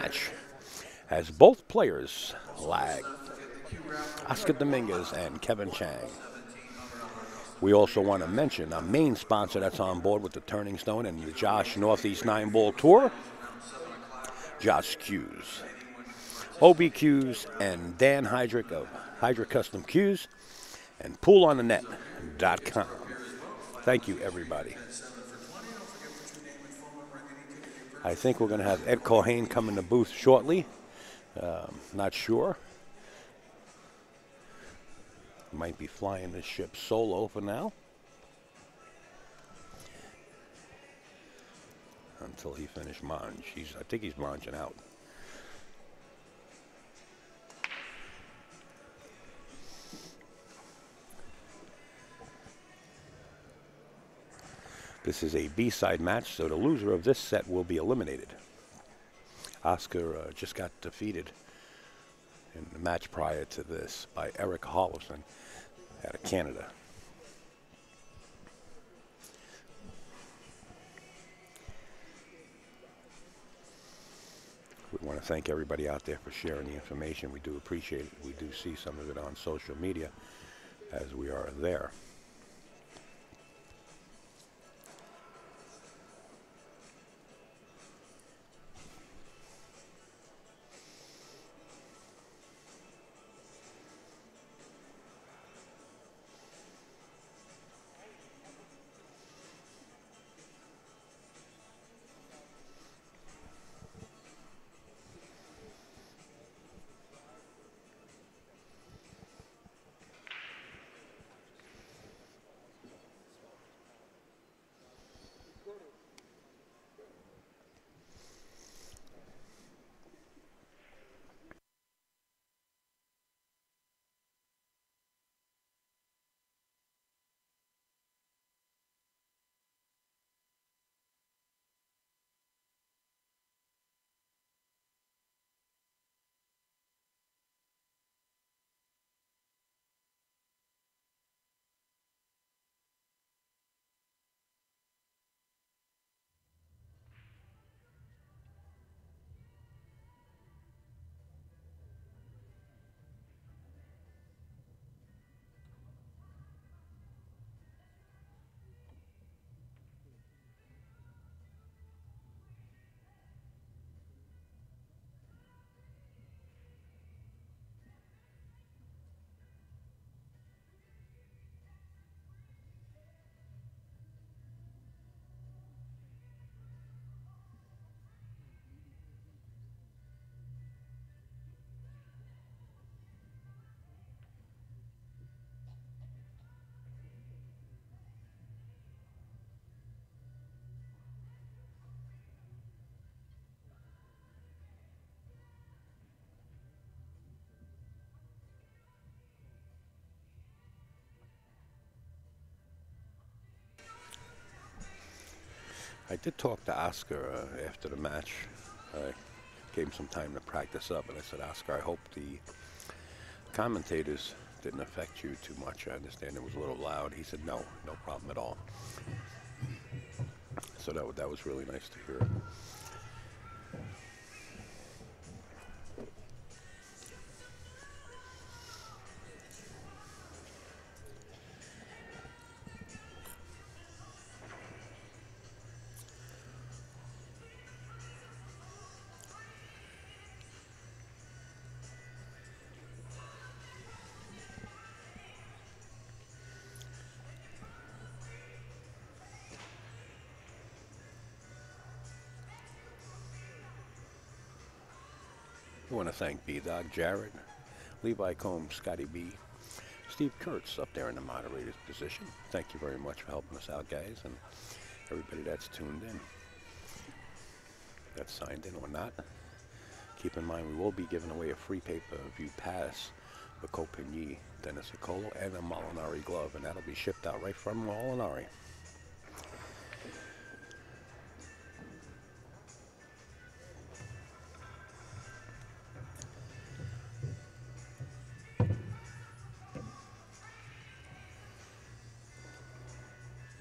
match as both players lag Oscar Dominguez and Kevin Cheng. We also want to mention our main sponsor that's on board with the Turning Stone and the Josh Northeast 9-Ball Tour, Josh Q's, OBQs, and Dan Hydrick of Hydrick Custom Q's, and PoolOnTheNet.com. Thank you, everybody. I think we're going to have Ed Cohane come in the booth shortly. Not sure. Might be flying this ship solo for now, until he finishes mange. I think he's manging out. This is a B-side match, so the loser of this set will be eliminated. Oscar just got defeated in the match prior to this by Eric Hollison out of Canada. We want to thank everybody out there for sharing the information. We do appreciate it. We do see some of it on social media as we are there. I did talk to Oscar after the match. I gave him some time to practice up, and I said, Oscar, I hope the commentators didn't affect you too much. I understand it was a little loud. He said, no problem at all. So that was really nice to hear. I want to thank B-Dog, Jared, Levi Combs, Scotty B, Steve Kurtz up there in the moderator's position. Thank you very much for helping us out, guys, and everybody that's tuned in, that's signed in or not. Keep in mind, we will be giving away a free pay-per-view pass for Copigny, Dennis Acolo, and a Molinari glove, and that'll be shipped out right from Molinari.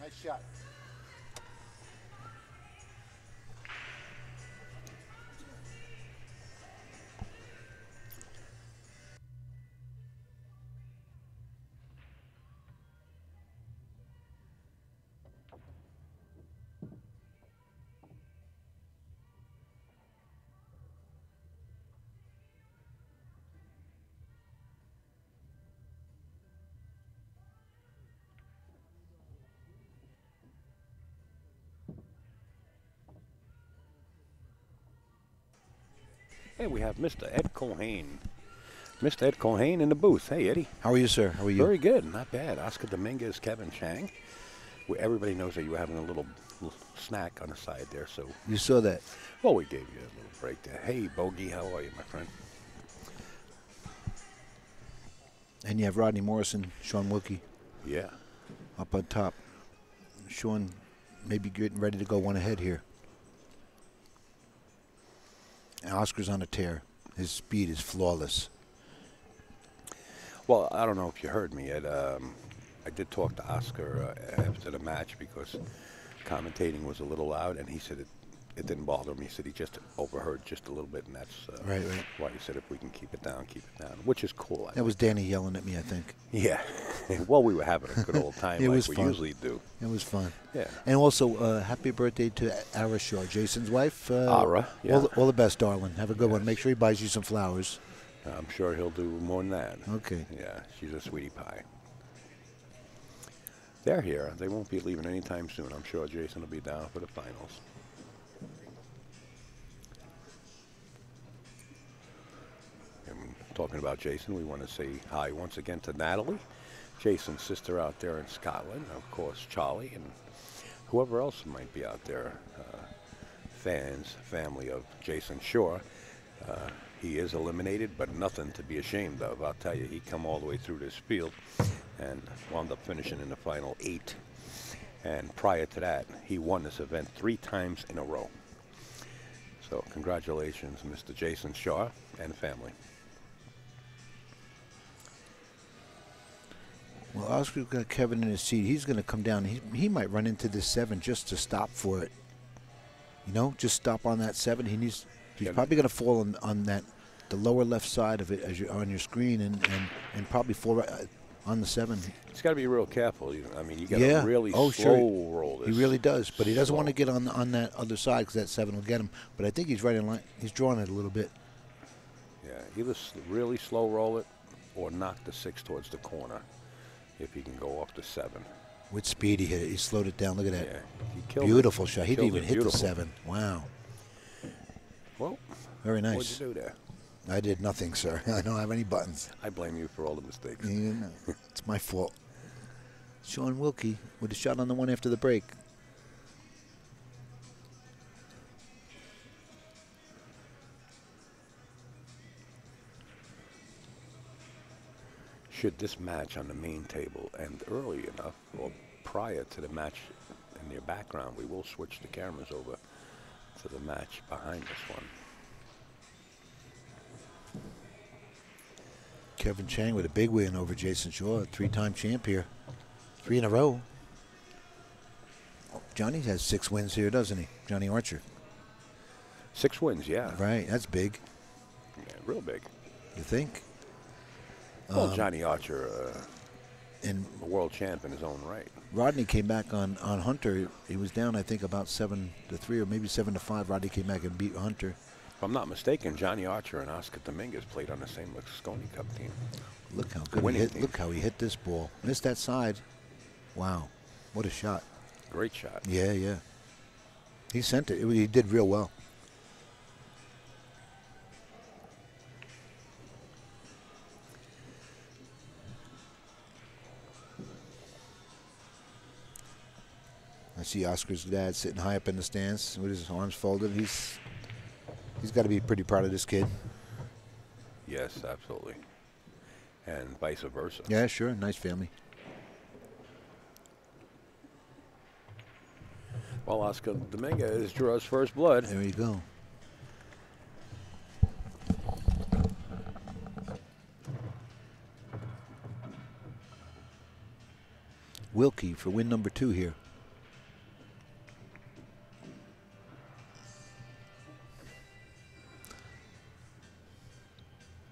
Nice shot. Hey, we have Mr. Ed Colhane. Mr. Ed Colhane in the booth. Hey, Eddie. How are you, sir? How are you? Very good. Not bad. Oscar Dominguez, Kevin Cheng. Everybody knows that you were having a little snack on the side there, so. You saw that. Well, we gave you a little break there. Hey, Bogey, how are you, my friend? And you have Rodney Morrison, Sean Wilkie. Yeah. Up on top. Sean maybe getting ready to go one ahead here. And Oscar's on a tear. His speed is flawless. Well, I don't know if you heard me, Ed. I did talk to Oscar after the match because commentating was a little loud, and he said it didn't bother him. He said he just overheard just a little bit, and that's right. why he said if we can keep it down, which is cool. That was Danny yelling at me, I think. Yeah. Well, we were having a good old time It like was we fun. usually do. It was fun. Yeah. And also, happy birthday to Ara Shaw, Jason's wife. Ara, yeah. All the best, darling. Have a good one. Make sure he buys you some flowers. I'm sure he'll do more than that. Okay. Yeah, she's a sweetie pie. They're here. They won't be leaving anytime soon. I'm sure Jason will be down for the finals. And talking about Jason, we want to say hi once again to Natalie, Jason's sister out there in Scotland, of course Charlie, and whoever else might be out there, family of Jason Shore. He is eliminated, but nothing to be ashamed of. I'll tell you, he come all the way through this field and wound up finishing in the final 8. And prior to that, he won this event 3 times in a row. So congratulations, Mr. Jason Shaw and family. Well, Oscar's got Kevin in his seat. He's going to come down. He might run into this 7 just to stop for it. You know, just stop on that 7. He's probably going to fall on the lower left side of it as you're on your screen and probably fall right on the 7. He's got to be real careful. I mean, you got to really slow roll this. He really does, but he doesn't want to get on that other side because that 7 will get him. But I think he's right in line. He's drawing it a little bit. Yeah, either really slow roll it or knock the 6 towards the corner if he can go off the 7. With speed, he hit it. He slowed it down. Look at that. Yeah, he killed beautiful it. shot. He didn't even hit the 7. Wow. Well, very nice. What'd you do there? I did nothing, sir. I don't have any buttons. I blame you for all the mistakes. Yeah, no, it's my fault. Sean Wilkie with a shot on the one after the break. Should this match on the main table end early enough or prior to the match in your background, we will switch the cameras over to the match behind this one. Kevin Cheng with a big win over Jason Shaw, a 3-time champ here. 3 in a row. Johnny has 6 wins here, doesn't he? Johnny Archer. 6 wins, yeah. Right, that's big. Yeah, real big. You think? Well, Johnny Archer, and a world champ in his own right. Rodney came back on Hunter. He was down, I think, about 7-3 or maybe 7-5. Rodney came back and beat Hunter. If I'm not mistaken, Johnny Archer and Oscar Dominguez played on the same Moscone Cup team. Look how good he hit. Look how he hit this ball. Missed that side. Wow, what a shot! Great shot. Yeah, yeah. He sent it. He did real well. I see Oscar's dad sitting high up in the stands with his arms folded. He's got to be pretty proud of this kid. Yes, absolutely. And vice versa. Yeah, sure. Nice family. Well, Oscar Dominguez drew us first blood. There you go. Wilkie for win number 2 here.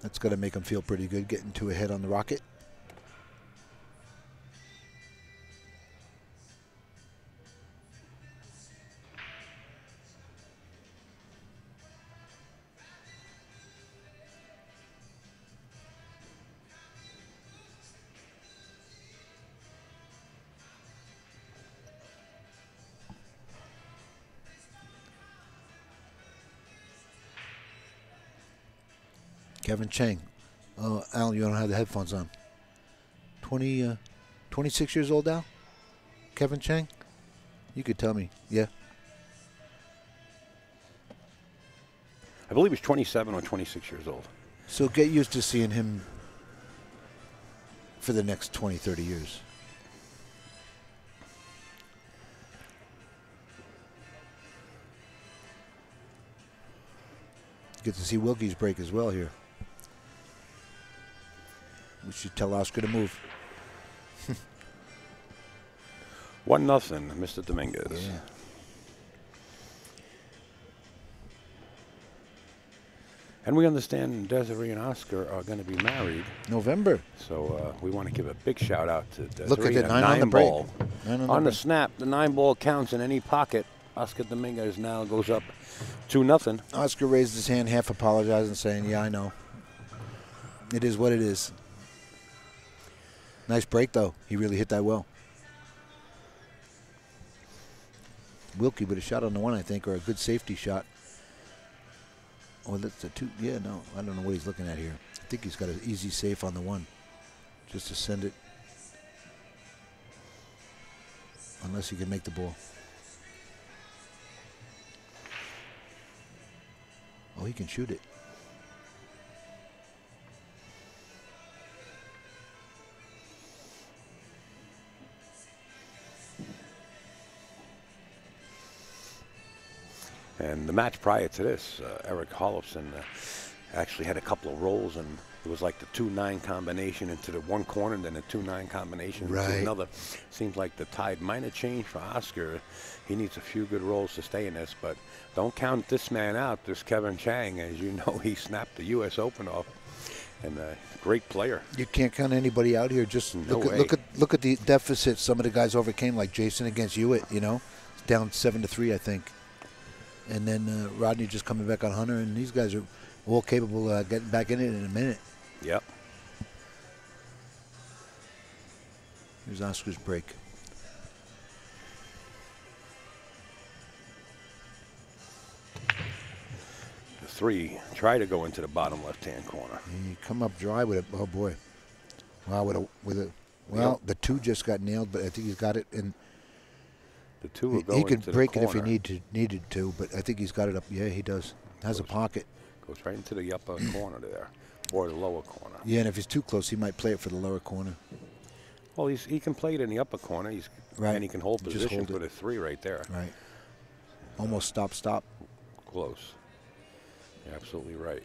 That's going to make him feel pretty good, getting 2 ahead on the Rocket. Kevin Cheng. Oh, Al, you don't have the headphones on. 26 years old, Al? Kevin Cheng? You could tell me. Yeah. I believe he's 27 or 26 years old. So get used to seeing him for the next 20, 30 years. Get to see Wilkie's break as well here. We should tell Oscar to move. 1-0, Mr. Dominguez. Yeah. And we understand Desiree and Oscar are going to be married. November. So we want to give a big shout out to Desiree. Look at the 9 on the ball. break. 9 On the snap, the 9 ball counts in any pocket. Oscar Dominguez now goes up 2-0. Oscar raised his hand, half apologizing, saying, yeah, I know. It is what it is. Nice break, though. He really hit that well. Wilkie with a shot on the 1, I think, or a good safety shot. Oh, that's a 2. Yeah, no, I don't know what he's looking at here. I think he's got an easy safe on the 1. Just to send it. Unless he can make the ball. Oh, he can shoot it. And the match prior to this, Eric Hollefson actually had a couple of rolls, and it was like the 2-9 combination into the one corner, and then the 2-9 combination into another. Seems like the tide might have changed for Oscar. He needs a few good rolls to stay in this, but don't count this man out, this Kevin Cheng. As you know, he snapped the U.S. Open off, and a great player. You can't count anybody out here. Just look at the deficit some of the guys overcame, like Jason against Hewitt. You know, it's down 7-3, I think. And then Rodney just coming back on Hunter, and these guys are all capable of getting back in it in a minute. Yep. Here's Oscar's break. The 3 try to go into the bottom left-hand corner. And you come up dry with it. Oh boy! Wow, well, the 2 just got nailed, but I think he's got it in. The 2 will go he into could break the it if he corner. needed to, but I think he's got it up. Yeah, he does. Has a pocket. Goes right into the upper corner there, or the lower corner. Yeah, and if he's too close, he might play it for the lower corner. Well, he can play it in the upper corner. And he can hold position for the 3 right there. Right. Almost stop. Close. You're absolutely right.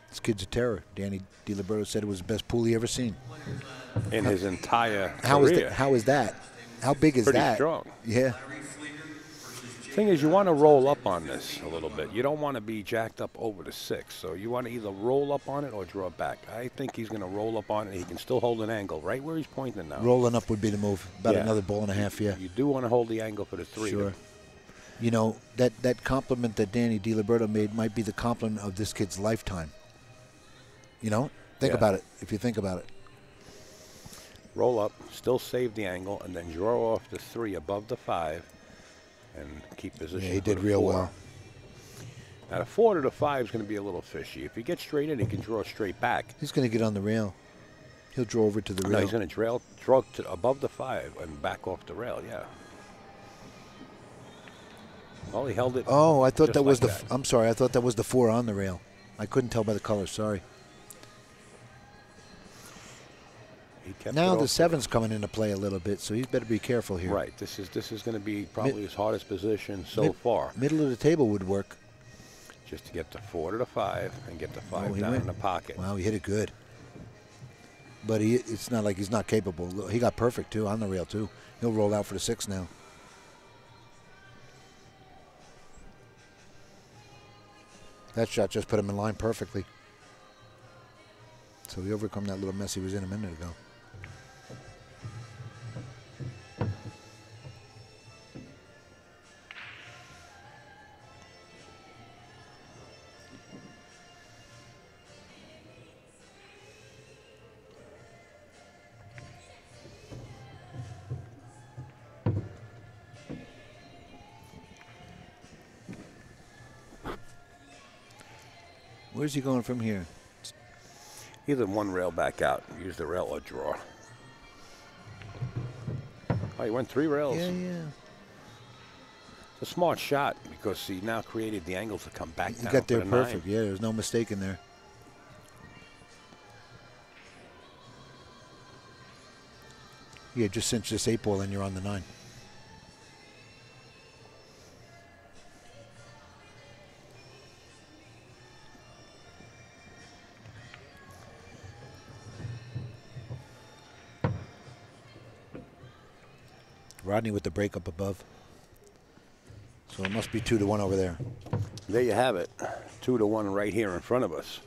This kid's a terror. Danny DiLiberto said it was the best pool he ever seen. In his entire career. How is that? How big is Pretty that? Strong. Yeah. Thing is, you want to roll up on this a little bit. You don't want to be jacked up over the 6. So you want to either roll up on it or draw back. I think he's going to roll up on it. He can still hold an angle right where he's pointing now. Rolling up would be the move. About another ball and a half, yeah. You do want to hold the angle for the 3. Sure. You know, that compliment that Danny DiLiberto made might be the compliment of this kid's lifetime. You know? Think about it, if you think about it. Roll up, still save the angle, and then draw off the 3 above the 5 and keep position. Yeah, he did real well. Now, the 4 to the 5 is going to be a little fishy. If he gets straight in, he can draw straight back. He's going to get on the rail. He'll draw over to the rail. No, he's going to draw to above the 5 and back off the rail, yeah. Well, he held it. Oh, I thought that was like I'm sorry. I thought that was the 4 on the rail. I couldn't tell by the color. Sorry. Now the 7's coming into play a little bit, so he's better be careful here. Right. This is going to be probably his hardest position so far. Middle of the table would work. Just to get the 4 to the 5 and get the 5 down in the pocket. Wow, he hit it good. But it's not like he's not capable. He got perfect, too, on the rail, too. He'll roll out for the 6 now. That shot just put him in line perfectly. So he overcome that little mess he was in a minute ago. Where's he going from here? Either one rail back out. Use the rail or draw. Oh, he went 3 rails. Yeah, yeah. It's a smart shot because he now created the angle to come back He down got there for the perfect. 9. Yeah, there's no mistake in there. Yeah, just cinch this 8-ball and you're on the 9. Rodney with the break up above. So it must be 2-1 over there. There you have it. 2-1 right here in front of us.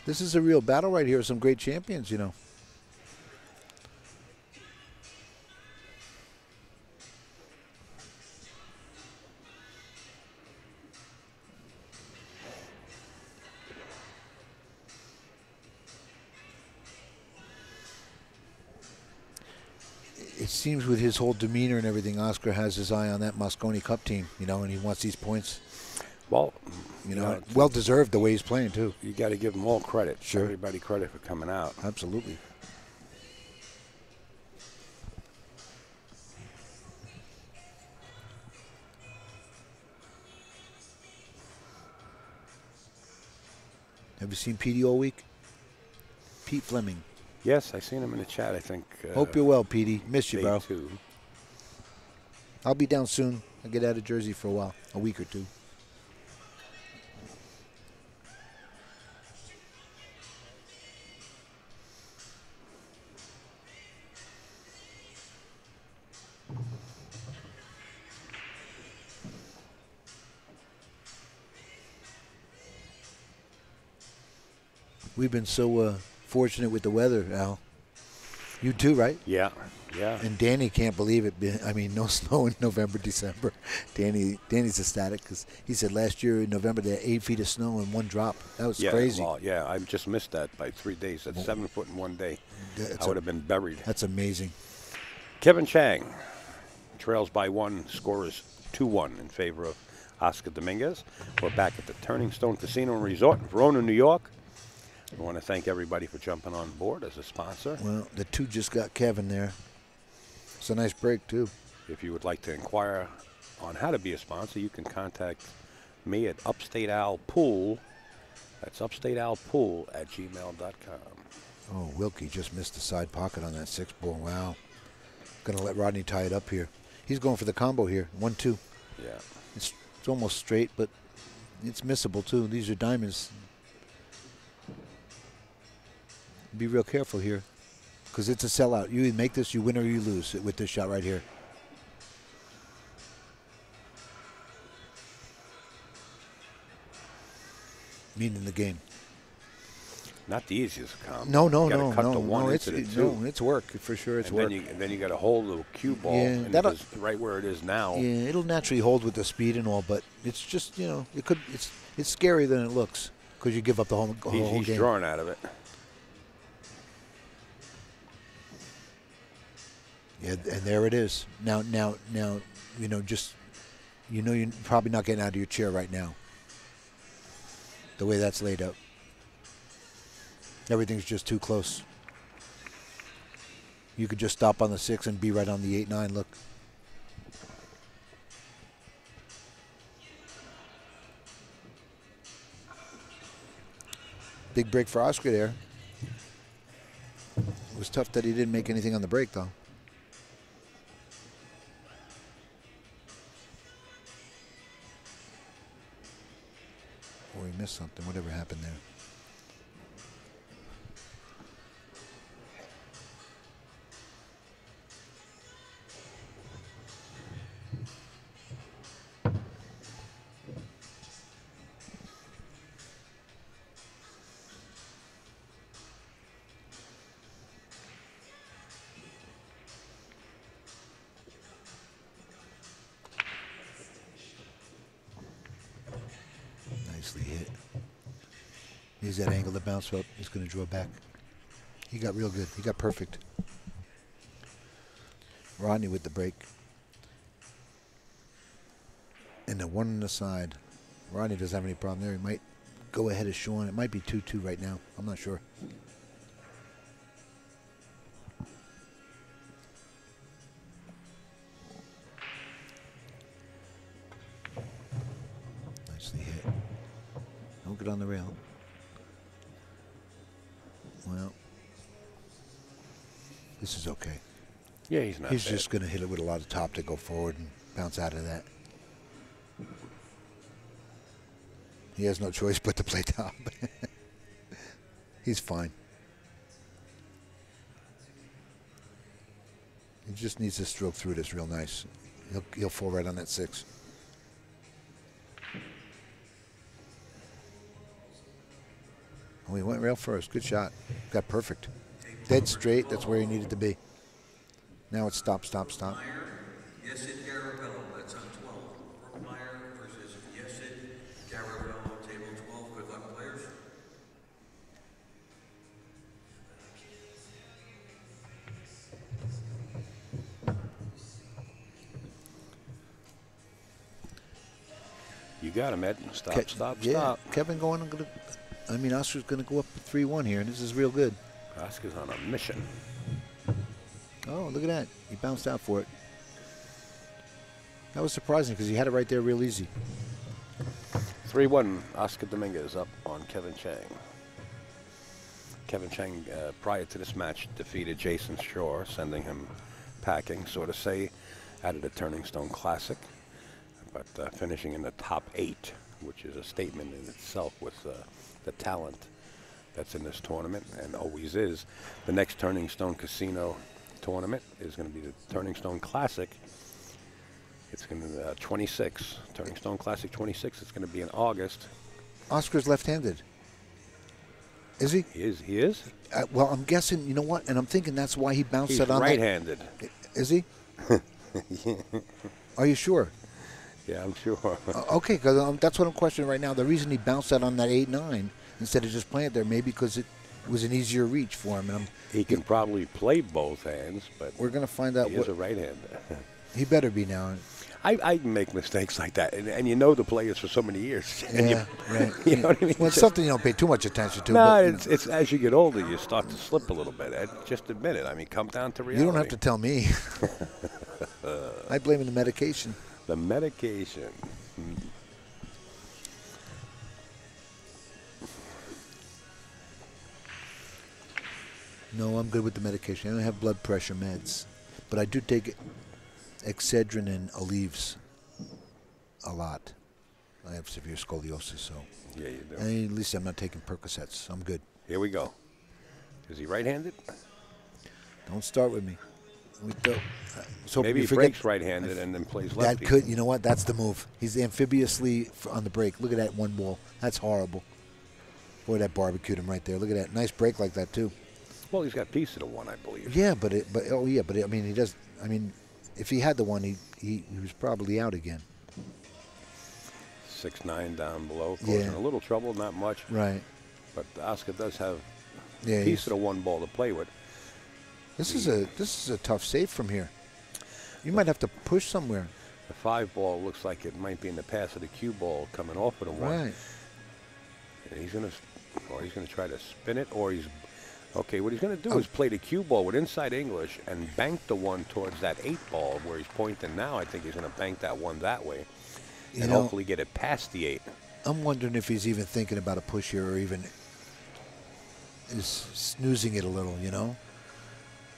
This is a real battle right here. Some great champions, you know. It seems with his whole demeanor and everything, Oscar has his eye on that Mosconi Cup team, you know, and he wants these points. Well, you know, well deserved the way he's playing too. You got to give them all credit. Sure. Everybody credit for coming out. Absolutely. Have you seen Petey all week? Pete Fleming. Yes, I seen him in the chat, I think. Hope you're well, Petey. Miss you, bro. Day 2. I'll be down soon. I'll get out of Jersey for a while, a week or 2. We've been so fortunate with the weather, Al. You too, right? Yeah, yeah. And Danny can't believe it. I mean, no snow in November, December. Danny's ecstatic because he said last year in November they had 8 feet of snow in one drop. That was crazy. Well, yeah, I just missed that by 3 days. That's 7 foot in 1 day. I would have been buried. That's amazing. Kevin Cheng trails by 1. Score is 2-1 in favor of Oscar Dominguez. We're back at the Turning Stone Casino and Resort in Verona, New York. I want to thank everybody for jumping on board as a sponsor. Well, the 2 just got Kevin there. It's a nice break, too. If you would like to inquire on how to be a sponsor, you can contact me at Upstate Al Pool. That's upstatealpool@gmail.com. Oh, Wilkie just missed the side pocket on that 6-ball. Wow. Going to let Rodney tie it up here. He's going for the combo here. 1-2. Yeah. It's almost straight, but it's missable, too. These are diamonds. Be real careful here because it's a sellout. You either make this, you win, or you lose with this shot right here. Meaning the game. Not the easiest combo. No. It's work for sure. It's work. Then you got to hold the cue ball and right where it is now. Yeah, it'll naturally hold with the speed and all, but it's just it's scarier than it looks because you give up the whole game. He's drawing out of it. Yeah, and there it is. Now, you're probably not getting out of your chair right now. The way that's laid out. Everything's just too close. You could just stop on the 6 and be right on the 8-9. Look. Big break for Oscar there. It was tough that he didn't make anything on the break, though. Or he missed something, whatever happened there. Nicely hit. He's that angle to bounce up. He's going to draw back. He got real good. He got perfect. Rodney with the break. And the one on the side. Rodney doesn't have any problem there. He might go ahead of Sean. It might be 2-2 right now. I'm not sure. Nicely hit. Don't get on the rail. Well, this is okay. Yeah, he's not He's bad. just going to hit it with a lot of top to go forward and bounce out of that. He has no choice but to play top. He's fine. He just needs to stroke through this real nice. He'll fall right on that 6. Oh, he went rail first. Good shot. Got perfect. Dead straight. That's where he needed to be. Now it's stop, stop, stop. Yes, it Garabello. That's on 12. Brookmeyer versus Yes, it Garabello, table 12. Good luck, players. You got him, Ed. Stop, stop, yeah. stop. Kevin going. Oscar's going to go up 3-1 here, and this is real good. Oscar's on a mission. Oh, look at that. He bounced out for it. That was surprising because he had it right there real easy. 3-1, Oscar Dominguez up on Kevin Cheng. Kevin Cheng, prior to this match, defeated Jason Shore, sending him packing, so to say, out of the Turning Stone Classic, but finishing in the top 8, which is a statement in itself with the talent that's in this tournament and always is. The next Turning Stone Casino tournament is going to be the Turning Stone Classic. It's going to be 26, Turning Stone Classic 26. It's going to be in August. Oscar's left-handed. Is he? He is? Well, I'm guessing, you know what? And I'm thinking that's why he bounced He's it on right-handed. that. Is he? Are you sure? Yeah, I'm sure. Okay, because that's what I'm questioning right now. The reason he bounced that on that 8-9 instead of just playing it there, maybe because it was an easier reach for him. And he can probably play both hands, but we're going to find out he is a right-hander. He better be now. I make mistakes like that, and you know the players for so many years. Yeah, right. You know what I mean? Well, it's something you don't pay too much attention to. No, but, it's as you get older, you start to slip a little bit. Just admit it. I mean, come down to reality. You don't have to tell me. I blame the medication. The medication. No, I'm good with the medication. I don't have blood pressure meds, but I do take Excedrin and Aleve a lot. I have severe scoliosis, so Yeah, you do. and at least I'm not taking Percocets. I'm good. Here we go. Is he right-handed? Don't start with me. So Maybe he breaks right-handed and then plays lefty. That could, you know what? That's the move. He's amphibiously on the break. Look at that one ball. That's horrible. Boy, that barbecued him right there. Look at that. Nice break like that, too. Well, he's got piece of the one, I believe. Yeah, but I mean, he does. I mean, if he had the one, he was probably out again. 6'9" down below, causing a little trouble, not much. Right. But Oscar does have Yeah. a piece of the one ball to play with. This is a tough save from here. You might have to push somewhere. The 5 ball looks like it might be in the pass of the cue ball coming off of the one. Right. And he's gonna try to spin it, or he's okay. What he's gonna do is play the cue ball with inside English and bank the one towards that 8 ball where he's pointing now. I think he's gonna bank that one that way, and hopefully get it past the 8. I'm wondering if he's even thinking about a push here, or even is snoozing it a little. You know.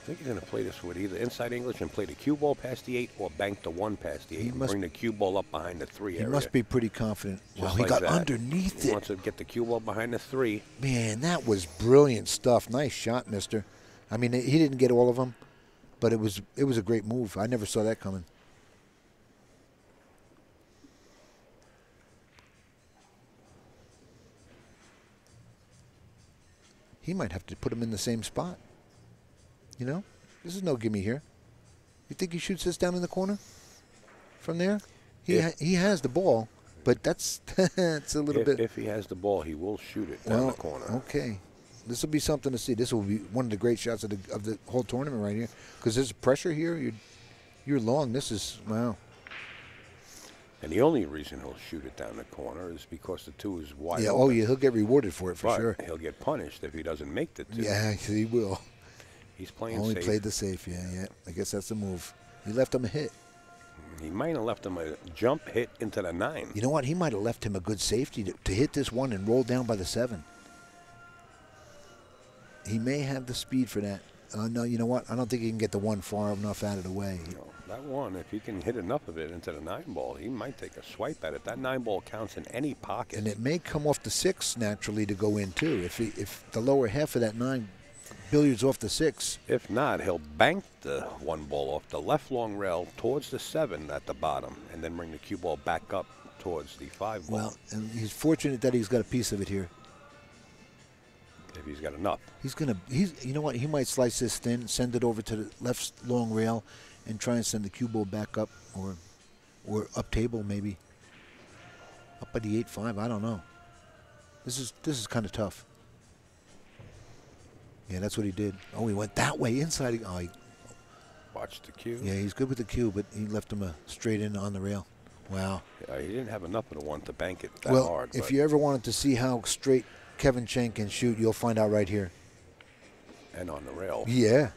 I think he's going to play this with either inside English and play the cue ball past the 8 or bank the 1 past the 8 and bring the cue ball up behind the 3 area. He must be pretty confident. Wow, he like got that. underneath He it. wants to get the cue ball behind the 3. Man, that was brilliant stuff. Nice shot, mister. I mean, he didn't get all of them, but it was a great move. I never saw that coming. He might have to put him in the same spot. You know, this is no gimme here. You think he shoots this down in the corner from there? He has the ball. But that's it's a little bit. If he has the ball, he will shoot it down the corner. Okay. This will be something to see. This will be one of the great shots of the whole tournament right here. Because there's pressure here. You're long. This is, wow. And the only reason he'll shoot it down the corner is because the 2 is wide Yeah, open. oh yeah, he'll get rewarded for it for But sure. he'll get punished if he doesn't make the 2. Yeah, he will. He's playing Only safe. played the safe, yeah. I guess that's the move. He left him a hit. He might have left him a jump hit into the 9. You know what? He might have left him a good safety to hit this one and roll down by the 7. He may have the speed for that. No, you know what? I don't think he can get the 1 far enough out of the way. No, that one, if he can hit enough of it into the 9 ball, he might take a swipe at it. That 9 ball counts in any pocket. And it may come off the 6 naturally to go in too. If the lower half of that 9 billiards off the 6. If not, he'll bank the 1 ball off the left long rail towards the 7 at the bottom, and then bring the cue ball back up towards the 5 ball. Well, and he's fortunate that he's got a piece of it here. If he's got enough. You know what? He might slice this thin, send it over to the left long rail, and try and send the cue ball back up, or up table maybe. Up by the 8-5. I don't know. This is kind of tough. Yeah, that's what he did. Oh, he went that way inside. Oh, Watch the cue. yeah, he's good with the cue, but he left him a straight in on the rail. Wow. He didn't have enough of the 1 to bank it that Well, hard. if but- you ever wanted to see how straight Kevin Cheng can shoot, you'll find out right here. And on the rail. Yeah.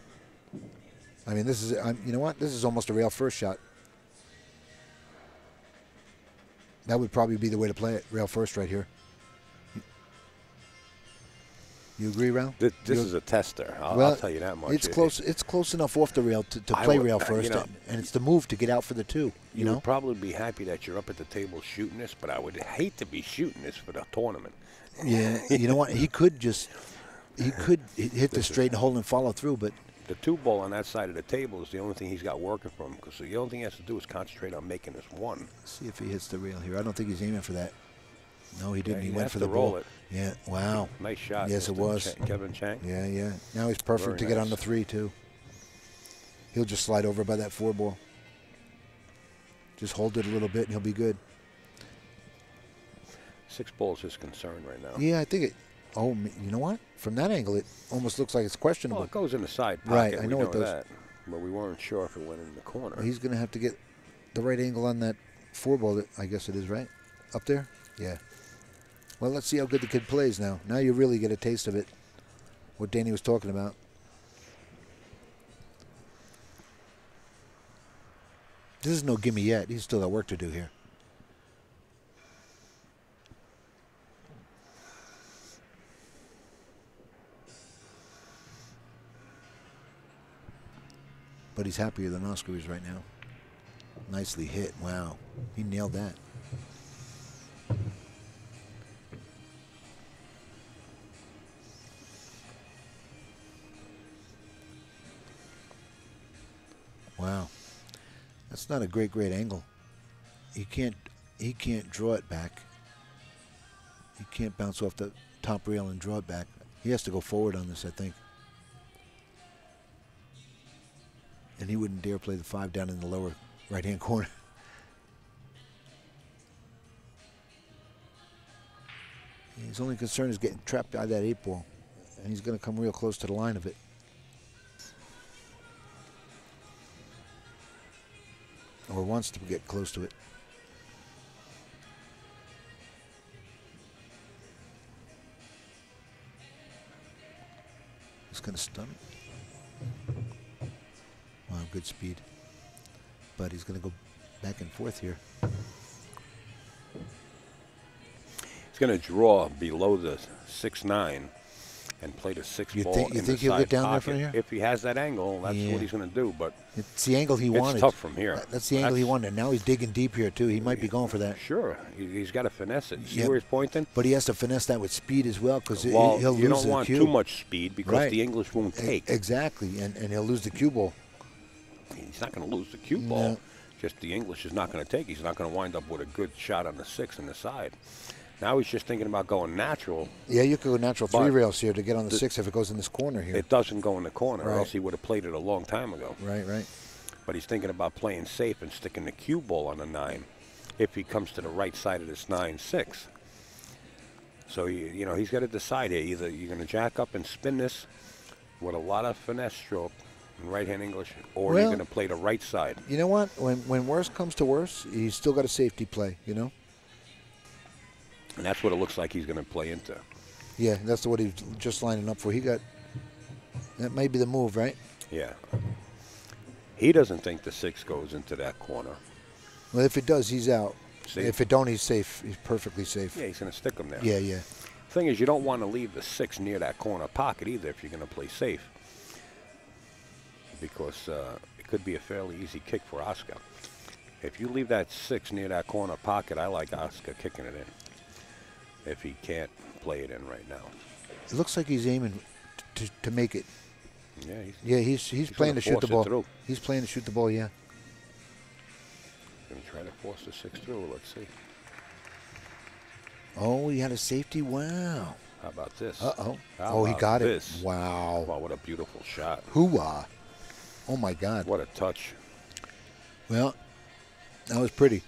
I mean, this is, you know what? This is almost a rail first shot. That would probably be the way to play it, rail first right here. You agree, Ralph? This is a tester. I'll tell you that much. It's close. It's close enough off the rail to play rail first, and it's the move to get out for the 2. You know, would probably be happy that you're up at the table shooting this, but I would hate to be shooting this for the tournament. Yeah. You know what? He could hit the straight and hold and follow through, but The 2 ball on that side of the table is the only thing he's got working for him, because the only thing he has to do is concentrate on making this 1. see if he hits the rail here. I don't think he's aiming for that. No, he didn't. Yeah, he he went has for to the roll ball. it. Yeah. Wow. Nice shot. Yes, it Mr. was. Kevin Cheng. Yeah. Now he's perfect Very to get on the nice. 3 too. He'll just slide over by that 4 ball. Just hold it a little bit and he'll be good. 6 ball is his concern right now. Yeah, I think it. Oh, you know what? From that angle, it almost looks like it's questionable. Well, it goes in the side pocket. Right, I we know it does. that, but we weren't sure if it went in the corner. He's going to have to get the right angle on that 4 ball. That I guess it is, right? Up there? Yeah. Well, let's see how good the kid plays now. Now you really get a taste of it. What Danny was talking about. This is no gimme yet. He's still got work to do here. But he's happier than Oscar is right now. Nicely hit. Wow. He nailed that. Wow. That's not a great angle. He can't draw it back. He can't bounce off the top rail and draw it back. He has to go forward on this, I think. And he wouldn't dare play the 5 down in the lower right-hand corner. His only concern is getting trapped by that 8 ball. And he's going to come real close to the line of it. Or wants to get close to it. He's going to stun it. Wow, good speed. But he's going to go back and forth here. He's going to draw below the 6-9 and play the 6 You ball think in the he'll side get down there pocket. from here? If he has that angle, that's Yeah. what he's going to do. But It's the angle he wanted. it's tough from here. That's the angle he wanted. Now he's digging deep here, too. He might be going for that. Sure, he's got to finesse it. See Yep. where he's pointing? But he has to finesse that with speed as well, because Well, he'll you lose don't the want cue. too much speed because Right. the English won't take. Exactly, and he'll lose the cue ball. He's not going to lose the cue ball. No. Just the English is not going to take. He's not going to wind up with a good shot on the 6 in the side. Now he's just thinking about going natural. Yeah, you could go natural 3 But rails here to get on the 6 if it goes in this corner here. It doesn't go in the corner, or Right. else he would have played it a long time ago. Right. But he's thinking about playing safe and sticking the cue ball on the 9. if he comes to the right side of this 9-6. So, you know, he's got to decide here. Either you're going to jack up and spin this with a lot of finesse stroke in right-hand English, or you're going to play the right side. You know what? When worse comes to worse, he's still got a safety play, you know? And that's what it looks like he's going to play into. Yeah, that's what he's just lining up for. That may be the move, right? Yeah. He doesn't think the 6 goes into that corner. Well, if it does, he's out. See? If it don't, he's safe. He's perfectly safe. Yeah, he's going to stick him there. Yeah, yeah. Thing is, you don't want to leave the 6 near that corner pocket either if you're going to play safe, because it could be a fairly easy kick for Oscar. If you leave that 6 near that corner pocket, I like Oscar kicking it in if he can't play it in right now. It looks like he's aiming to make it. Yeah, he's playing to shoot the ball. Through. He's playing to shoot the ball, yeah. Going to try to force the 6 through. Let's see. Oh, he had a safety. Wow. How about this? Uh-oh. How Oh, he about got this? it. Wow. Wow, what a beautiful shot. Hoo-ah. Oh, my God. What a touch. Well, that was pretty.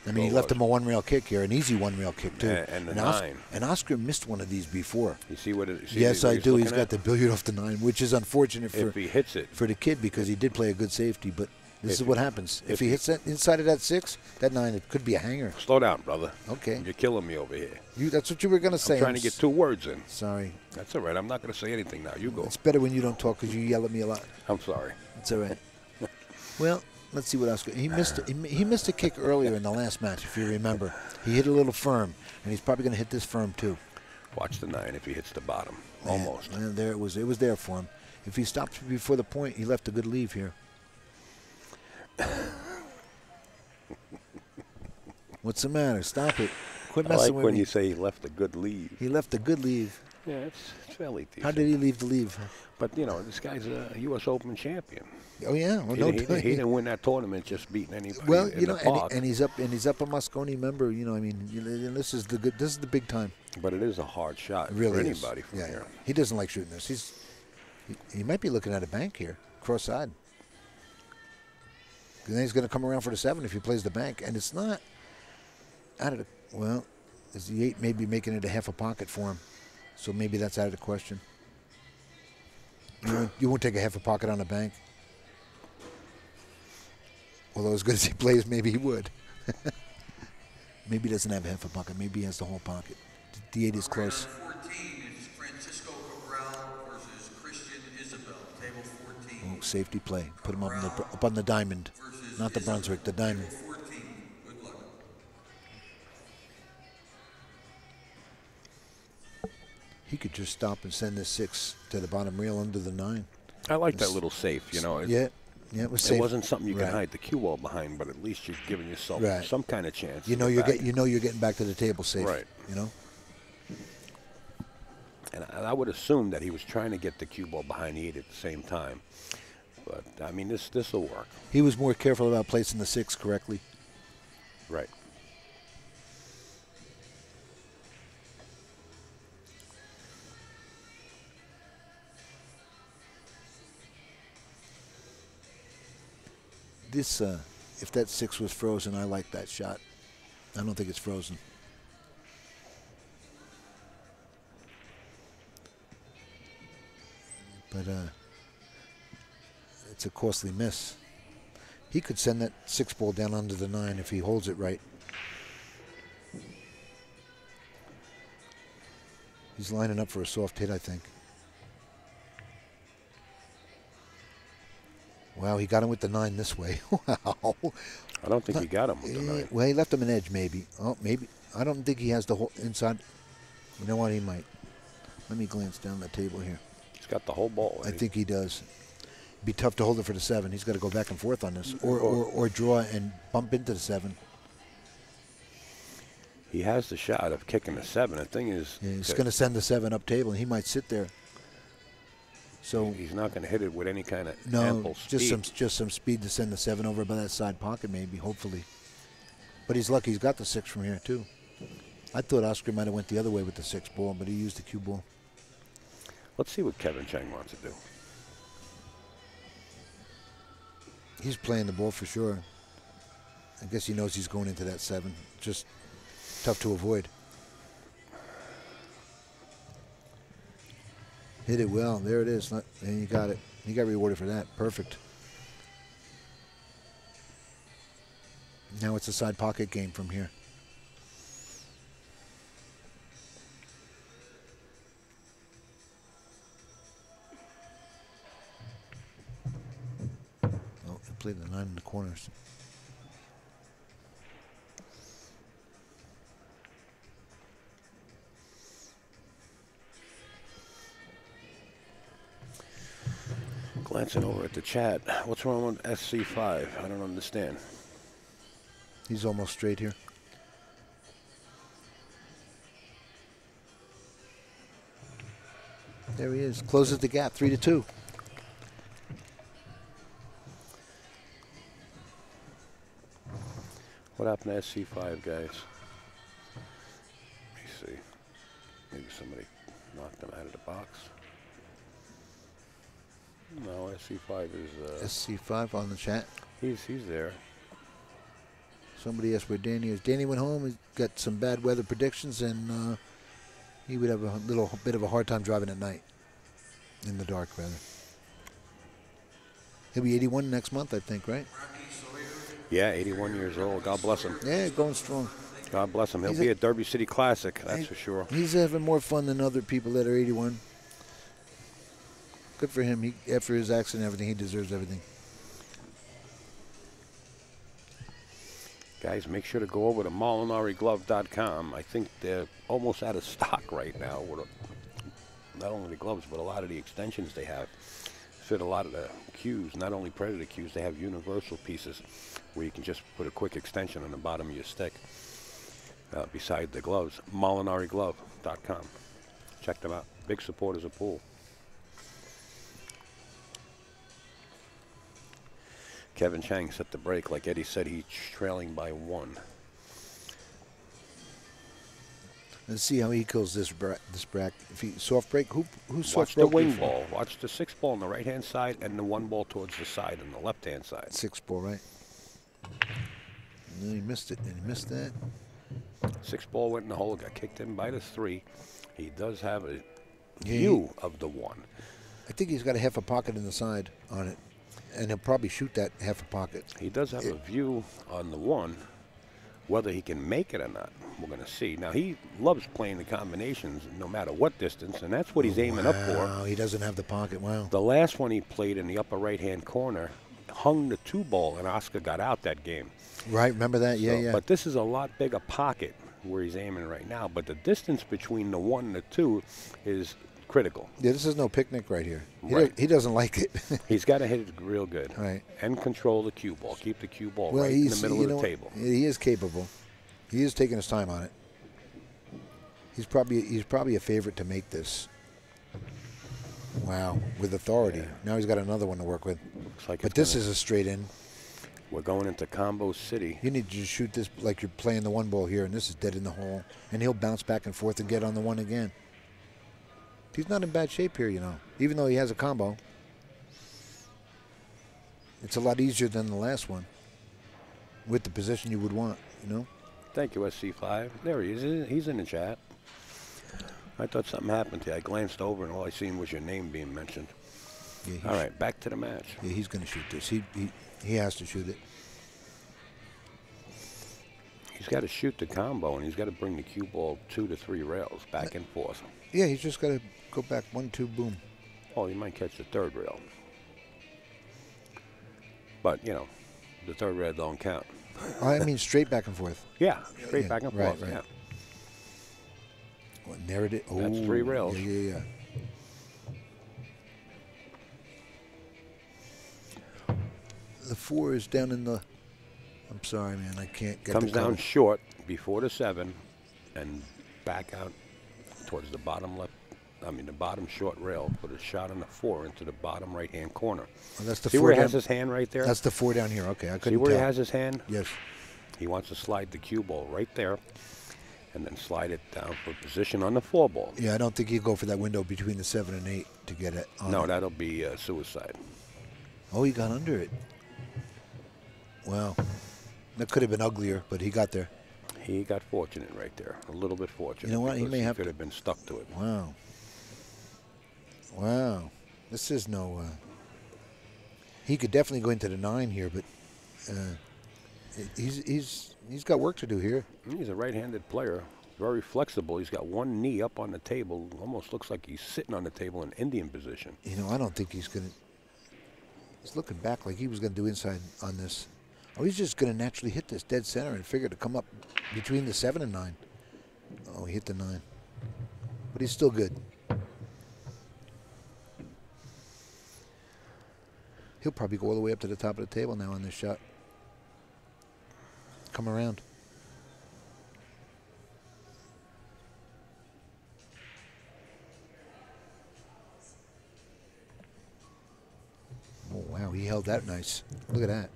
I mean, he Well, left him a one-rail kick here, an easy one-rail kick, too. And the 9. And Oscar missed one of these before. You see what it is? Yes, I do. He's got the billiard off the 9, which is unfortunate if he hits it for the kid, because he did play a good safety. But this is what happens. If he he- hits that inside of that 6, that 9, it could be a hanger. Slow down, brother. Okay. You're killing me over here. That's what you were going to say. I'm trying to get 2 words in. Sorry. That's all right. I'm not going to say anything now. You go. It's better when you don't talk because you yell at me a lot. I'm sorry. It's all right. Well, let's see what Oscar. He missed a kick earlier in the last match, if you remember. He hit a little firm, and he's probably going to hit this firm too. Watch the 9 if he hits the bottom. Almost. And there it was. It was there for him. If he stopped before the point, he left a good leave here. What's the matter? Stop it. Quit I messing like with when me. you say he left a good lead. He left a good leave. Yeah, it's fairly decent. How did he leave the leave? But, you know, this guy's a U.S. Open champion. Oh yeah, well, He didn't win that tournament just beating anybody. Well, in you know, the park. and he's up a Moscone member. You know, I mean, this is the big time. But it is a hard shot It really for is. anybody from here. He doesn't like shooting this. He might be looking at a bank here, cross side. And then he's going to come around for the 7 if he plays the bank, and it's not out of the. Well, is the 8 maybe making it a half a pocket for him? So maybe that's out of the question. You won't take a half a pocket on a bank. Although as good as he plays, maybe he would. Maybe he doesn't have half a pocket. Maybe he has the whole pocket. The 8 is close. 14 is Francisco Cabral versus Christian Isabel. Table 14. Oh, safety play. Put him up on the diamond. Not the Brunswick, the diamond. 14. Good luck. He could just stop and send this 6 to the bottom rail under the 9. I like that little safe, you know. Yeah, it was safe. It wasn't something you Right. can hide the cue ball behind, but at least you're giving yourself Right. some kind of chance. You know to you're get back. you're getting back to the table safe. Right. You know. And I would assume that he was trying to get the cue ball behind the 8 at the same time. But I mean, this will work. He was more careful about placing the 6 correctly. Right. This, if that 6 was frozen, I like that shot. I don't think it's frozen. But it's a costly miss. He could send that 6 ball down under the 9 if he holds it right. He's lining up for a soft hit, I think. Wow, he got him with the 9 this way. Wow. I don't think he got him with the 9. Well, he left him an edge, maybe. Oh, maybe. I don't think he has the whole inside. You know what? He might. Let me glance down the table here. He's got the whole ball. I think he does. It'd be tough to hold it for the 7. He's got to go back and forth on this, or draw and bump into the 7. He has the shot of kicking the 7. The thing is, Yeah, he's going to send the 7 up table, and he might sit there. So he's not going to hit it with any kind of no, ample speed. just some speed to send the 7 over by that side pocket, maybe, hopefully. But he's lucky he's got the 6 from here too. I thought Oscar might have went the other way with the 6 ball, but he used the cue ball. Let's see what Kevin Cheng wants to do. He's playing the ball for sure. I guess he knows he's going into that 7. Just tough to avoid. Hit it well. There it is. And you got it. You got rewarded for that. Perfect. Now it's a side pocket game from here. Oh, he played the 9 in the corners. Glancing over at the chat, what's wrong with SC5? I don't understand. He's almost straight here. There he is. Closes the gap, 3-2. What happened to SC5, guys? Let me see. Maybe somebody knocked him out of the box. No, SC5 is... SC5 on the chat. He's there. Somebody asked where Danny is. Danny went home. He got some bad weather predictions, and he would have a little bit of a hard time driving at night. In the dark, rather. He'll be 81 next month, I think, right? Yeah, 81 years old. God bless him. Yeah, going strong. God bless him. He'll be at Derby City Classic, that's for sure. He's having more fun than other people that are 81. Good for him. After his accident and everything, he deserves everything. Guys, make sure to go over to MolinariGlove.com. I think they're almost out of stock right now with not only the gloves, but a lot of the extensions they have. Fit a lot of the cues, not only Predator cues, they have universal pieces where you can just put a quick extension on the bottom of your stick beside the gloves. MolinariGlove.com. Check them out. Big supporters of pool. Kevin Cheng set the break. Like Eddie said, he's trailing by 1. Let's see how he kills this bracket. If he soft break, who's soft Watch the break? wing ball. Watch the 6 ball on the right-hand side and the 1 ball towards the side on the left-hand side. 6 ball, right? No, he missed it, and he missed that. 6 ball went in the hole, got kicked in by the 3. He does have a view of the 1. I think he's got a half a pocket in the side on it, and he'll probably shoot that half a pocket. He does have a view on the 1. Whether he can make it or not, we're going to see. Now, he loves playing the combinations no matter what distance, and that's what he's aiming up for. Wow, he doesn't have the pocket. Wow. The last one he played in the upper right-hand corner hung the 2 ball, and Oscar got out that game. Right, remember that? Yeah, yeah. But this is a lot bigger pocket where he's aiming right now, but the distance between the 1 and the 2 is critical. Yeah, this is no picnic right here. Right. He doesn't like it. He's got to hit it real good. Right. And control the cue ball. Keep the cue ball Well, right in the middle of the table. He is capable. He is taking his time on it. He's probably a favorite to make this. Wow, with authority. Yeah. Now he's got another one to work with. Looks like But this is a straight in. We're going into Combo City. You need to just shoot this like you're playing the 1 ball here, and this is dead in the hole. And he'll bounce back and forth and get on the 1 again. He's not in bad shape here, you know, even though he has a combo. It's a lot easier than the last one with the position you would want, you know. Thank you, SC5. There he is. He's in the chat. I thought something happened to you. I glanced over, and all I seen was your name being mentioned. Yeah, all right, back to the match. Yeah, he's going to shoot this. He has to shoot it. He's got to shoot the combo, and he's got to bring the cue ball 2 to 3 rails back and forth. Yeah, he's just got to go back 1, 2, boom. Oh, he might catch the 3rd rail. But, you know, the 3rd rail don't count. I mean straight back and forth. Yeah, straight back and forth. Right. Yeah. Well, there it is. Oh, That's 3 rails. Yeah. The 4 is down in the... I'm sorry, man. I can't get Comes the down short before the 7 and back out towards the bottom left. I mean, the bottom short rail. Put a shot on the 4 into the bottom right-hand corner. Oh, that's the See 4 where he down, has his hand right there? That's the 4 down here. Okay, I couldn't See where tell. he has his hand? Yes. He wants to slide the cue ball right there and then slide it down for position on the 4 ball. Yeah, I don't think he'd go for that window between the 7 and 8 to get it on. No, that'll be suicide. Oh, he got under it. Wow. That could have been uglier, but he got there. He got fortunate right there. A little bit fortunate. You know what? He may have could have been stuck to it. Wow. Wow. This is no. He could definitely go into the 9 here, but he's got work to do here. He's a right-handed player. Very flexible. He's got one knee up on the table. Almost looks like he's sitting on the table in Indian position. You know, I don't think he's going to. He's looking back like he was going to do inside on this. Oh, he's just going to naturally hit this dead center and figure to come up between the 7 and 9. Oh, he hit the 9. But he's still good. He'll probably go all the way up to the top of the table now on this shot. Come around. Oh, wow, he held that nice. Look at that.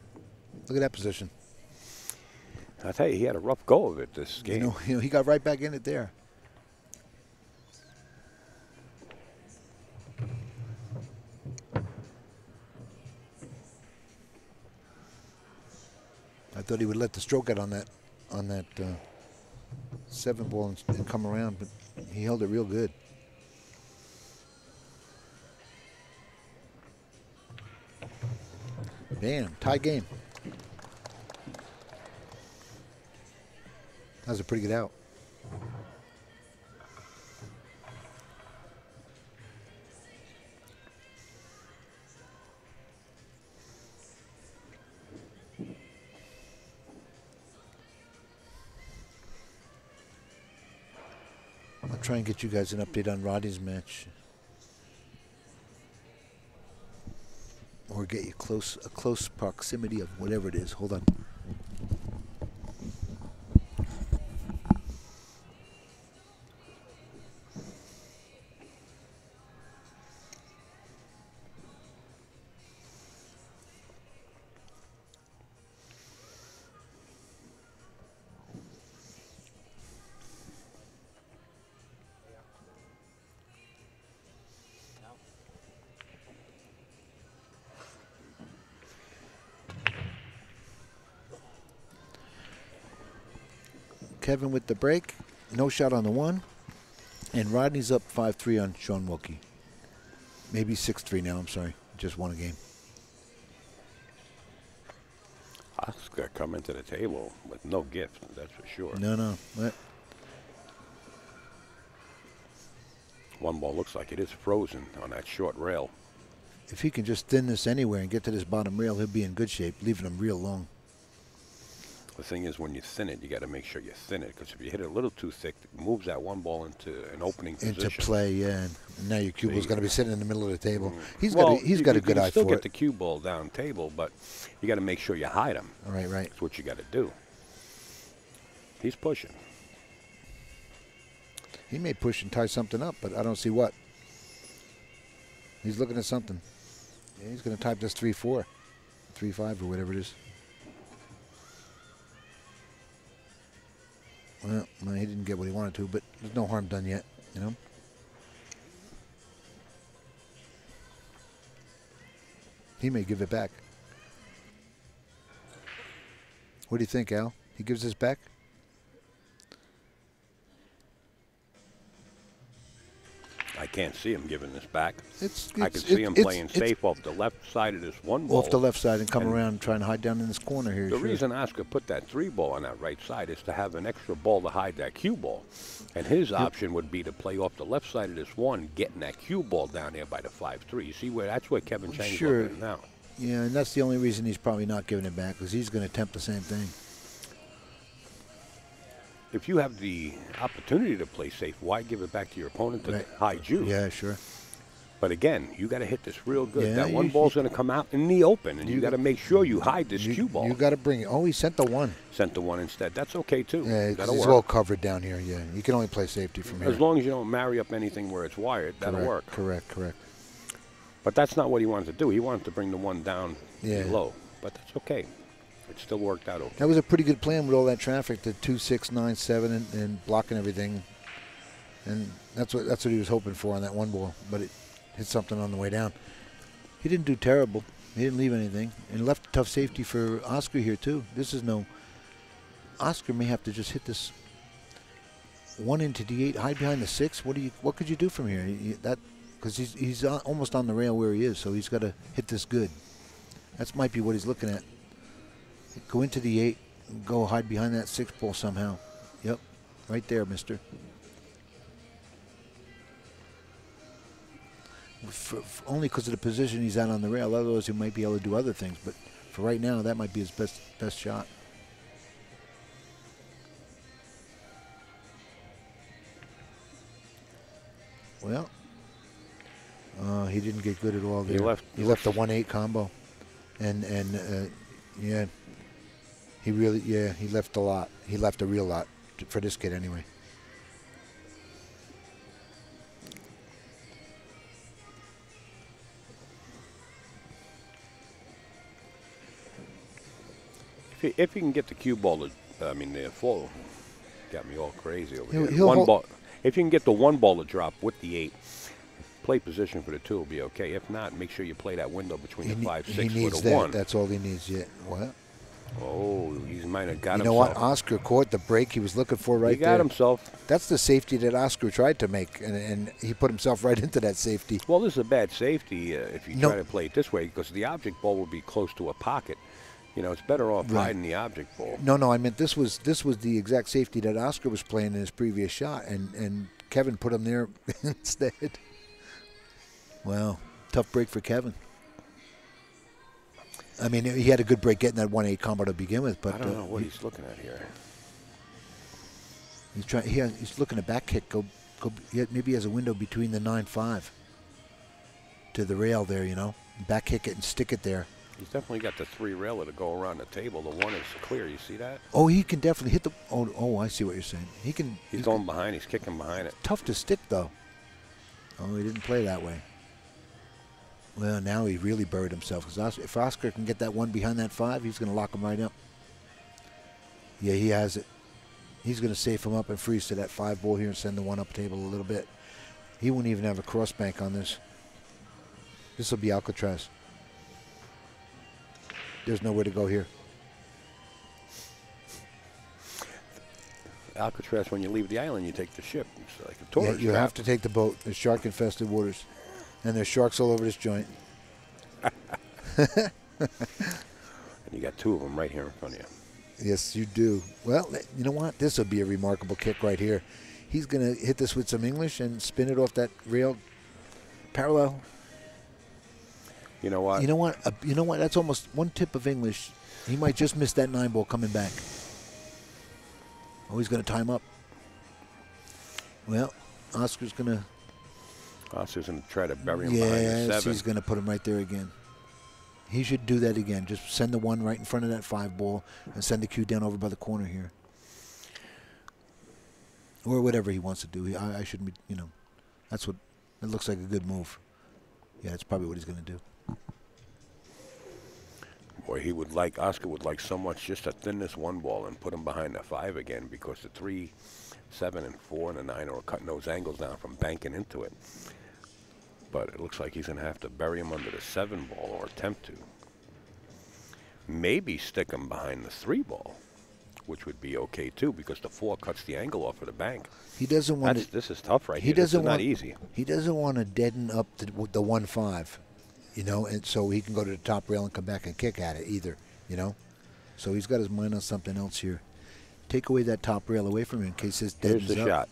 Look at that position. I tell you, he had a rough go of it this game. You know, he got right back in it there. I thought he would let the stroke out on that 7 ball and come around, but he held it real good. Bam, tie game. That was a pretty good out. I'll try and get you guys an update on Roddy's match. Or get you a close proximity of whatever it is. Hold on. Kevin with the break. No shot on the 1. And Rodney's up 5-3 on Sean Wilkie. Maybe 6-3 now, I'm sorry. Just won a game. Oscar coming to the table with no gift, that's for sure. No. What? One ball looks like it is frozen on that short rail. If he can just thin this anywhere and get to this bottom rail, he'll be in good shape, leaving him real long. The thing is, when you thin it, you got to make sure you thin it, because if you hit it a little too thick, it moves that one ball into an opening position. Into play, yeah. And now your cue ball's going to be sitting in the middle of the table. He's well, got a good eye for it. You can still get the cue ball down table, but you got to make sure you hide him. Right. That's what you got to do. He's pushing. He may push and tie something up, but I don't see what. He's looking at something. Yeah, he's going to type this 3-4, 3-5 or whatever it is. Well, he didn't get what he wanted to, but there's no harm done yet, you know. He may give it back. What do you think, Al? He gives this back? I can't see him giving this back. I can see him playing safe off the left side of this one ball. Off the left side and come around and try and hide down in this corner here. The reason Oscar put that 3 ball on that right side is to have an extra ball to hide that cue ball. And his option would be to play off the left side of this 1, getting that cue ball down there by the 5-3. You see where that's where Kevin Cheng's looking now. Yeah, and that's the only reason he's probably not giving it back, because he's going to attempt the same thing. If you have the opportunity to play safe, why give it back to your opponent to hide you? Yeah, sure. But again, you got to hit this real good. Yeah, that one ball's going to come out in the open, and you got to make sure you hide this cue ball. You got to bring it. Oh, he sent the 1. Sent the 1 instead. That's okay too. Yeah, it's well covered down here. Yeah, you can only play safety from here. As long as you don't marry up anything where it's wired, that'll work. Correct. But that's not what he wanted to do. He wanted to bring the 1 down low. But that's okay. It still worked out okay. That was a pretty good plan with all that traffic, the 2, 6, 9, 7, and blocking everything. And that's what he was hoping for on that 1 ball. But it hit something on the way down. He didn't do terrible. He didn't leave anything, and left a tough safety for Oscar here too. This is no Oscar may have to just hit this 1 into D8, hide behind the 6. What could you do from here? Because he's almost on the rail where he is, so he's got to hit this good. That might be what he's looking at. Go into the 8, and go hide behind that 6 ball somehow. Yep, right there, mister. Only because of the position he's at on the rail. Otherwise, he might be able to do other things. But for right now, that might be his best shot. Well, he didn't get good at all there. He left the 1-8 combo, and yeah, he left a lot. He left a real lot for this kid anyway. If he can get the cue ball to, the full, got me all crazy over here. One ball. If you can get the 1 ball to drop with the 8, play position for the 2 will be okay. If not, make sure you play that window between the 5, 6 with the 1. That's all he needs yet. What? Oh, he might have got himself. You know what? Oscar caught the break he was looking for right there. He got himself. That's the safety that Oscar tried to make, and he put himself right into that safety. Well, this is a bad safety if you try to play it this way, because the object ball will be close to a pocket. You know, it's better off hiding the object ball. No, I meant this was the exact safety that Oscar was playing in his previous shot, and Kevin put him there instead. Wow, tough break for Kevin. I mean, he had a good break getting that 1-8 combo to begin with, but I don't know what he's looking at here. He's looking at back kick. Maybe he has a window between the 9-5 to the rail there. You know, back kick it and stick it there. He's definitely got the 3 railer to go around the table. The 1 is clear. You see that? Oh, he can definitely hit the. Oh, I see what you're saying. He can. He's going behind. He's kicking behind it. Tough to stick though. Oh, he didn't play that way. Well, now he really buried himself. Because if Oscar can get that 1 behind that 5, he's going to lock him right up. Yeah, he has it. He's going to safe him up and freeze to that 5 ball here and send the 1 up table a little bit. He wouldn't even have a cross bank on this. This will be Alcatraz. There's nowhere to go here. Alcatraz, when you leave the island, you take the ship. It's like a tourist. Yeah, you have to take the boat. There's shark-infested waters. And there's sharks all over this joint. And you got 2 of them right here in front of you. Yes, you do. Well, you know what? This will be a remarkable kick right here. He's going to hit this with some English and spin it off that rail parallel. You know what? You know what? That's almost 1 tip of English. He might just miss that 9 ball coming back. Oh, he's going to time up. Well, Oscar's going to try to bury him behind the 7. He's going to put him right there again. He should do that again. Just send the 1 right in front of that 5 ball and send the cue down over by the corner here. Or whatever he wants to do. I shouldn't be, that's what, it looks like a good move. Yeah, it's probably what he's going to do. Boy, Oscar would like so much just to thin this 1 ball and put him behind the 5 again, because the 3, 7, and 4 and the 9 are cutting those angles down from banking into it. But it looks like he's going to have to bury him under the 7 ball, or attempt to. Maybe stick him behind the 3 ball, which would be okay too, because the 4 cuts the angle off of the bank. He doesn't want to. This is tough right here. This is not easy. He doesn't want to deaden up the 1-5, and so he can go to the top rail and come back and kick at it either, So he's got his mind on something else here. Take away that top rail away from him in case this deadens up. Here's the shot.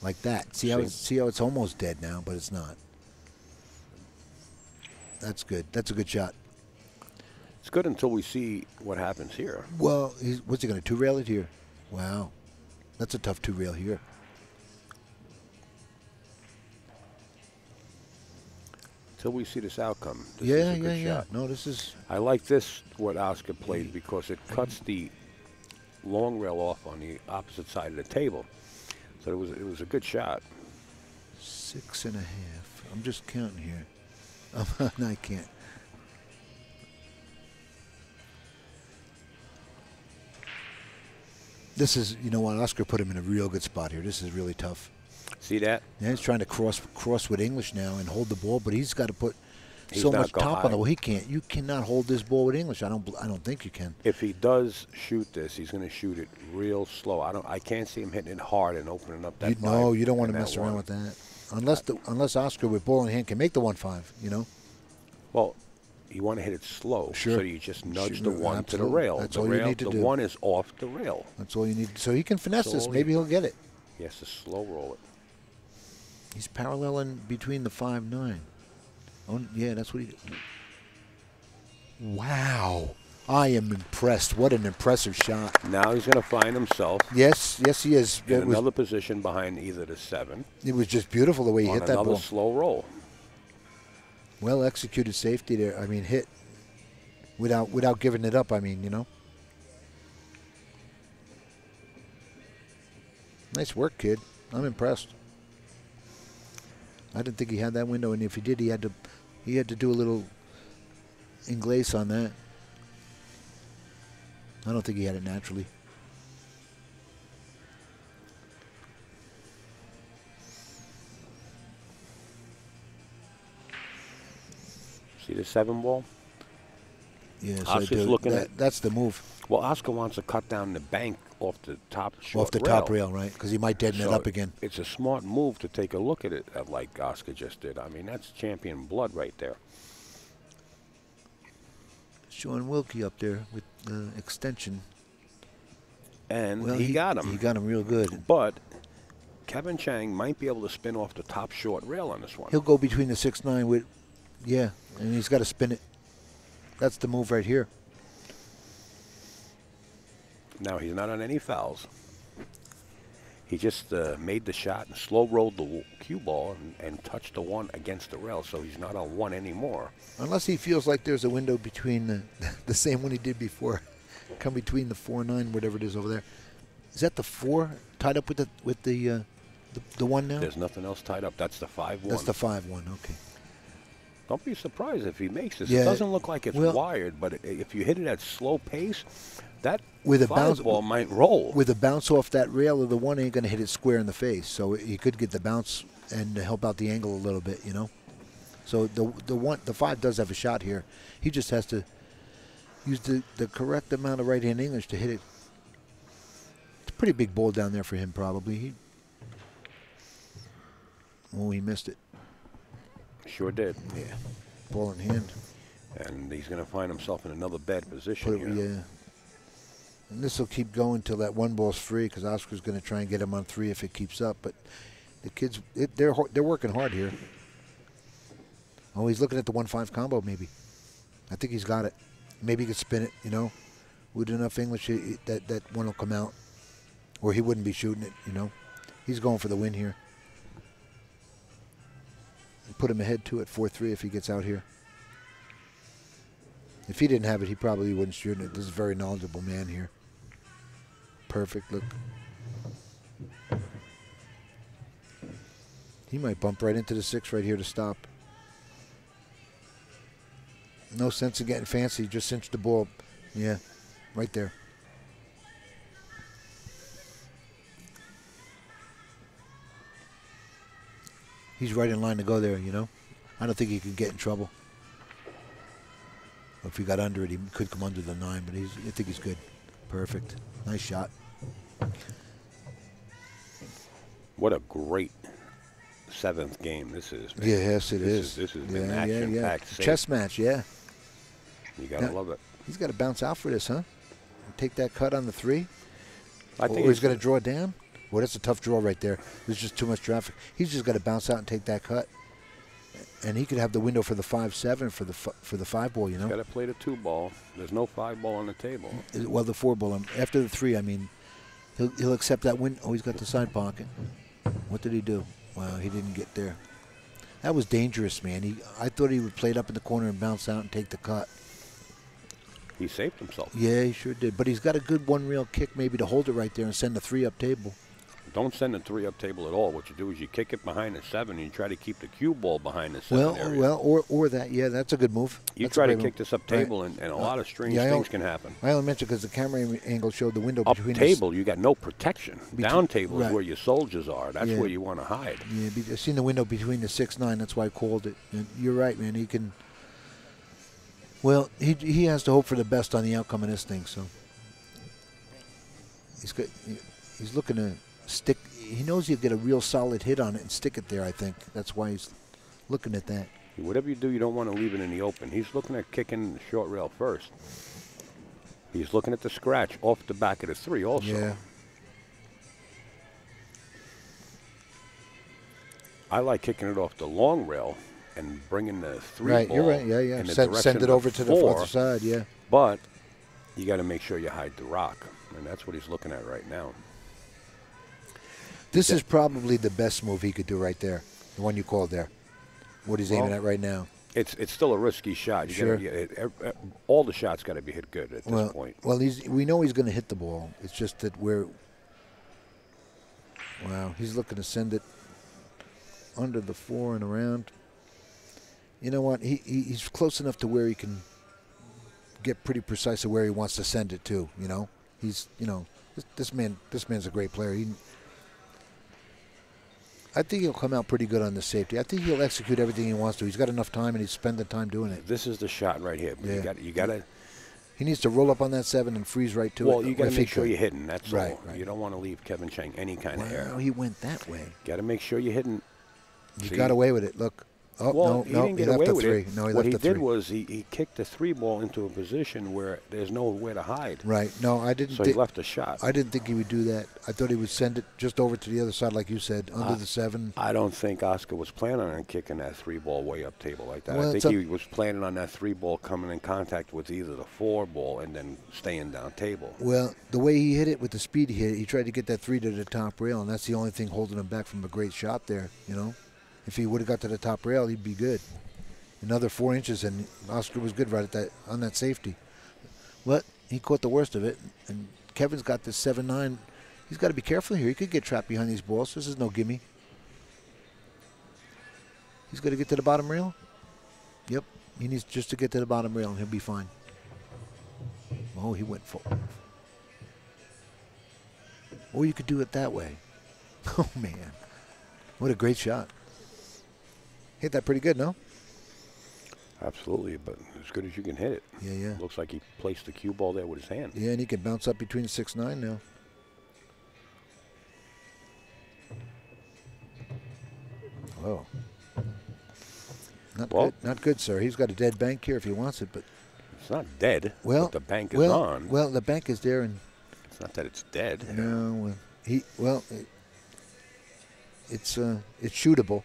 Like that. See how it's almost dead now, but it's not. That's good. That's a good shot. It's good until we see what happens here. Well, what's he going to 2-rail it here? Wow. That's a tough 2-rail here. Till we see this outcome. This is a good shot. No, this is. I like this, what Oscar played, because it cuts the long rail off on the opposite side of the table. So it was a good shot. 6.5. I'm just counting here. No, I can't. This is, what, Oscar put him in a real good spot here. This is really tough. See that? Yeah, he's trying to cross with English now and hold the ball, but he's got to put He's so not much go top high. on the ball. He can't. You cannot hold this ball with English. I don't think you can. If he does shoot this, he's going to shoot it real slow. I can't see him hitting it hard and opening up that. No, you don't want to and mess that around one. with that. Unless Oscar with ball in hand can make the 1-5. You know. Well, you want to hit it slow, Sure. so you just nudge Sure, the one to the absolutely. rail. That's the all you rail, need to the do. one is off the rail. That's all you need. So he can finesse this. Slowly. Maybe he'll get it. He has to slow roll it. He's paralleling between the 5-9. Oh, yeah, that's what he did. Wow. I am impressed. What an impressive shot. Now he's going to find himself Yes, he is. in another position behind either the 7 It was just beautiful the way he on hit that another ball. slow roll. Well executed safety there. I mean, hit without giving it up. I mean, you know. Nice work, kid. I'm impressed. I didn't think he had that window, and if he did, he had to do a little inglace on that. I don't think he had it naturally. See the 7 ball? Yeah, so Oscar's looking that's the move. Well, Oscar wants to cut down the bank off the top short Off the top rail, right? Because he might deaden it up again. It's a smart move to take a look at it like Oscar just did. I mean, that's champion blood right there. Sean Wilkie up there with the extension. And Well, he got him. He got him real good. But Kevin Cheng might be able to spin off the top short rail on this one. He'll go between the 6-9 with, yeah, and he's got to spin it. That's the move right here. Now, he's not on any fouls. He just made the shot and slow rolled the cue ball and touched the 1 against the rail, so he's not on 1 anymore. Unless he feels like there's a window between the same one he did before. Come between the 4-9, whatever it is over there. Is that the 4 tied up with the 1 now? There's nothing else tied up. That's the 5-1. That's the 5-1, okay. Don't be surprised if he makes this. Yeah, It doesn't look like it's well- wired, but if you hit it at slow pace, that With a 5 bounce ball might roll. With a bounce off that rail, of the 1 ain't going to hit it square in the face. So he could get the bounce and help out the angle a little bit, you know. So the 5 does have a shot here. He just has to use the correct amount of right-hand English to hit it. It's a pretty big ball down there for him, probably. He missed it. Sure did. Yeah, ball in hand. And he's going to find himself in another bad position here. Yeah. And this will keep going till that 1 ball's free, because Oscar's going to try and get him on 3 if it keeps up. But the kids, they're working hard here. Oh, he's looking at the 1-5 combo, maybe. I think he's got it. Maybe he could spin it, you know. With enough English, that 1 will come out. Or he wouldn't be shooting it, you know. He's going for the win here. Put him ahead, too, at 4-3 if he gets out here. If he didn't have it, he probably wouldn't shoot it. This is a very knowledgeable man here. Perfect, look. He might bump right into the 6 right here to stop. No sense in getting fancy. Just cinch the ball. Yeah, right there. He's right in line to go there, you know. I don't think he could get in trouble. If he got under it, he could come under the 9, but I think he's good. Perfect. Nice shot. What a great 7th game this is, man. Yeah, yes, it is. This has been action-packed. Chess match, yeah. You got to love it. He's got to bounce out for this, huh? Take that cut on the 3? I think Or he's going to draw down? Well, that's a tough draw right there. There's just too much traffic. He's just got to bounce out and take that cut. And he could have the window for the 5-7 for the 5 ball, you know? He's got to play the 2 ball. There's no 5 ball on the table. Well, the 4 ball. After the 3, I mean, he'll accept that win. Oh, he's got the side pocket. What did he do? Wow, he didn't get there. That was dangerous, man. I thought he would play it up in the corner and bounce out and take the cut. He saved himself. Yeah, he sure did. But he's got a good 1 reel kick maybe to hold it right there and send the 3 up table. Don't send the 3-up table at all. What you do is you kick it behind the 7 and you try to keep the cue ball behind the 7 area. Well, or that. Yeah, that's a good move. You That's try a to great kick move. this up table, and a lot of strange things can happen. I only mentioned because the camera angle showed the window Up between table, you got no protection. Down table is right. where your soldiers are. That's Yeah. where you want to hide. Yeah, I've seen the window between the 6-9. That's why I called it. And you're right, man. He can Well, he has to hope for the best on the outcome of this thing. So he's looking to stick. He knows he'll get a real solid hit on it and stick it there. I think that's why he's looking at that. Whatever you do, you don't want to leave it in the open. He's looking at kicking the short rail first. He's looking at the scratch off the back of the 3 also. Yeah. I like kicking it off the long rail and bringing the 3 Right, ball you're right. Yeah, yeah. in the Send direction it of over to the 4, other side. Yeah. But you got to make sure you hide the rock, and that's what he's looking at right now. This is probably the best move he could do right there. The one you called there. What he's aiming at right now. It's still a risky shot. Sure. All the shots got to be hit good at this point. Well, we know he's going to hit the ball. It's just that wow, he's looking to send it under the 4 and around. You know what? He's close enough to where he can get pretty precise of where he wants to send it to. You know, this man's a great player. I think he'll come out pretty good on the safety. I think he'll execute everything he wants to. He's got enough time, and he's spend the time doing it. This is the shot right here. Yeah. You got to. He needs to roll up on that 7 and freeze right to it. Well, you got to make sure you're hitting. That's right, all. Right. You don't want to leave Kevin Cheng any kind of error. Well, he went that way. Got to make sure you're hitting. He got away with it. Look. Oh, well, he didn't get away with 3. it. No, he what left he the did 3. was he kicked the 3 ball into a position where there's nowhere to hide. Right. No, I didn't. So he left a shot. I didn't think he would do that. I thought he would send it just over to the other side, like you said, under the 7. I don't think Oscar was planning on kicking that 3 ball way up table like that. Well, I think he was planning on that 3 ball coming in contact with either the 4 ball and then staying down table. Well, the way he hit it with the speed he hit it, he tried to get that 3 to the top rail, and that's the only thing holding him back from a great shot there. You know, if he would have got to the top rail, he'd be good. Another 4 inches, and Oscar was good right at that on that safety. But he caught the worst of it, and Kevin's got this 7-9. He's got to be careful here. He could get trapped behind these balls. This is no gimme. He's got to get to the bottom rail. Yep, he needs just to get to the bottom rail, and he'll be fine. Oh, he went full. Or you could do it that way. Oh, man. What a great shot. Hit that pretty good, no? Absolutely, but as good as you can hit it. Yeah, yeah. Looks like he placed the cue ball there with his hand. Yeah, and he can bounce up between 6-9 now. Oh. Not good, sir. He's got a dead bank here if he wants it, but it's not dead. Well, but the bank is on. Well, the bank is there, and it's not that it's dead. No, it's shootable.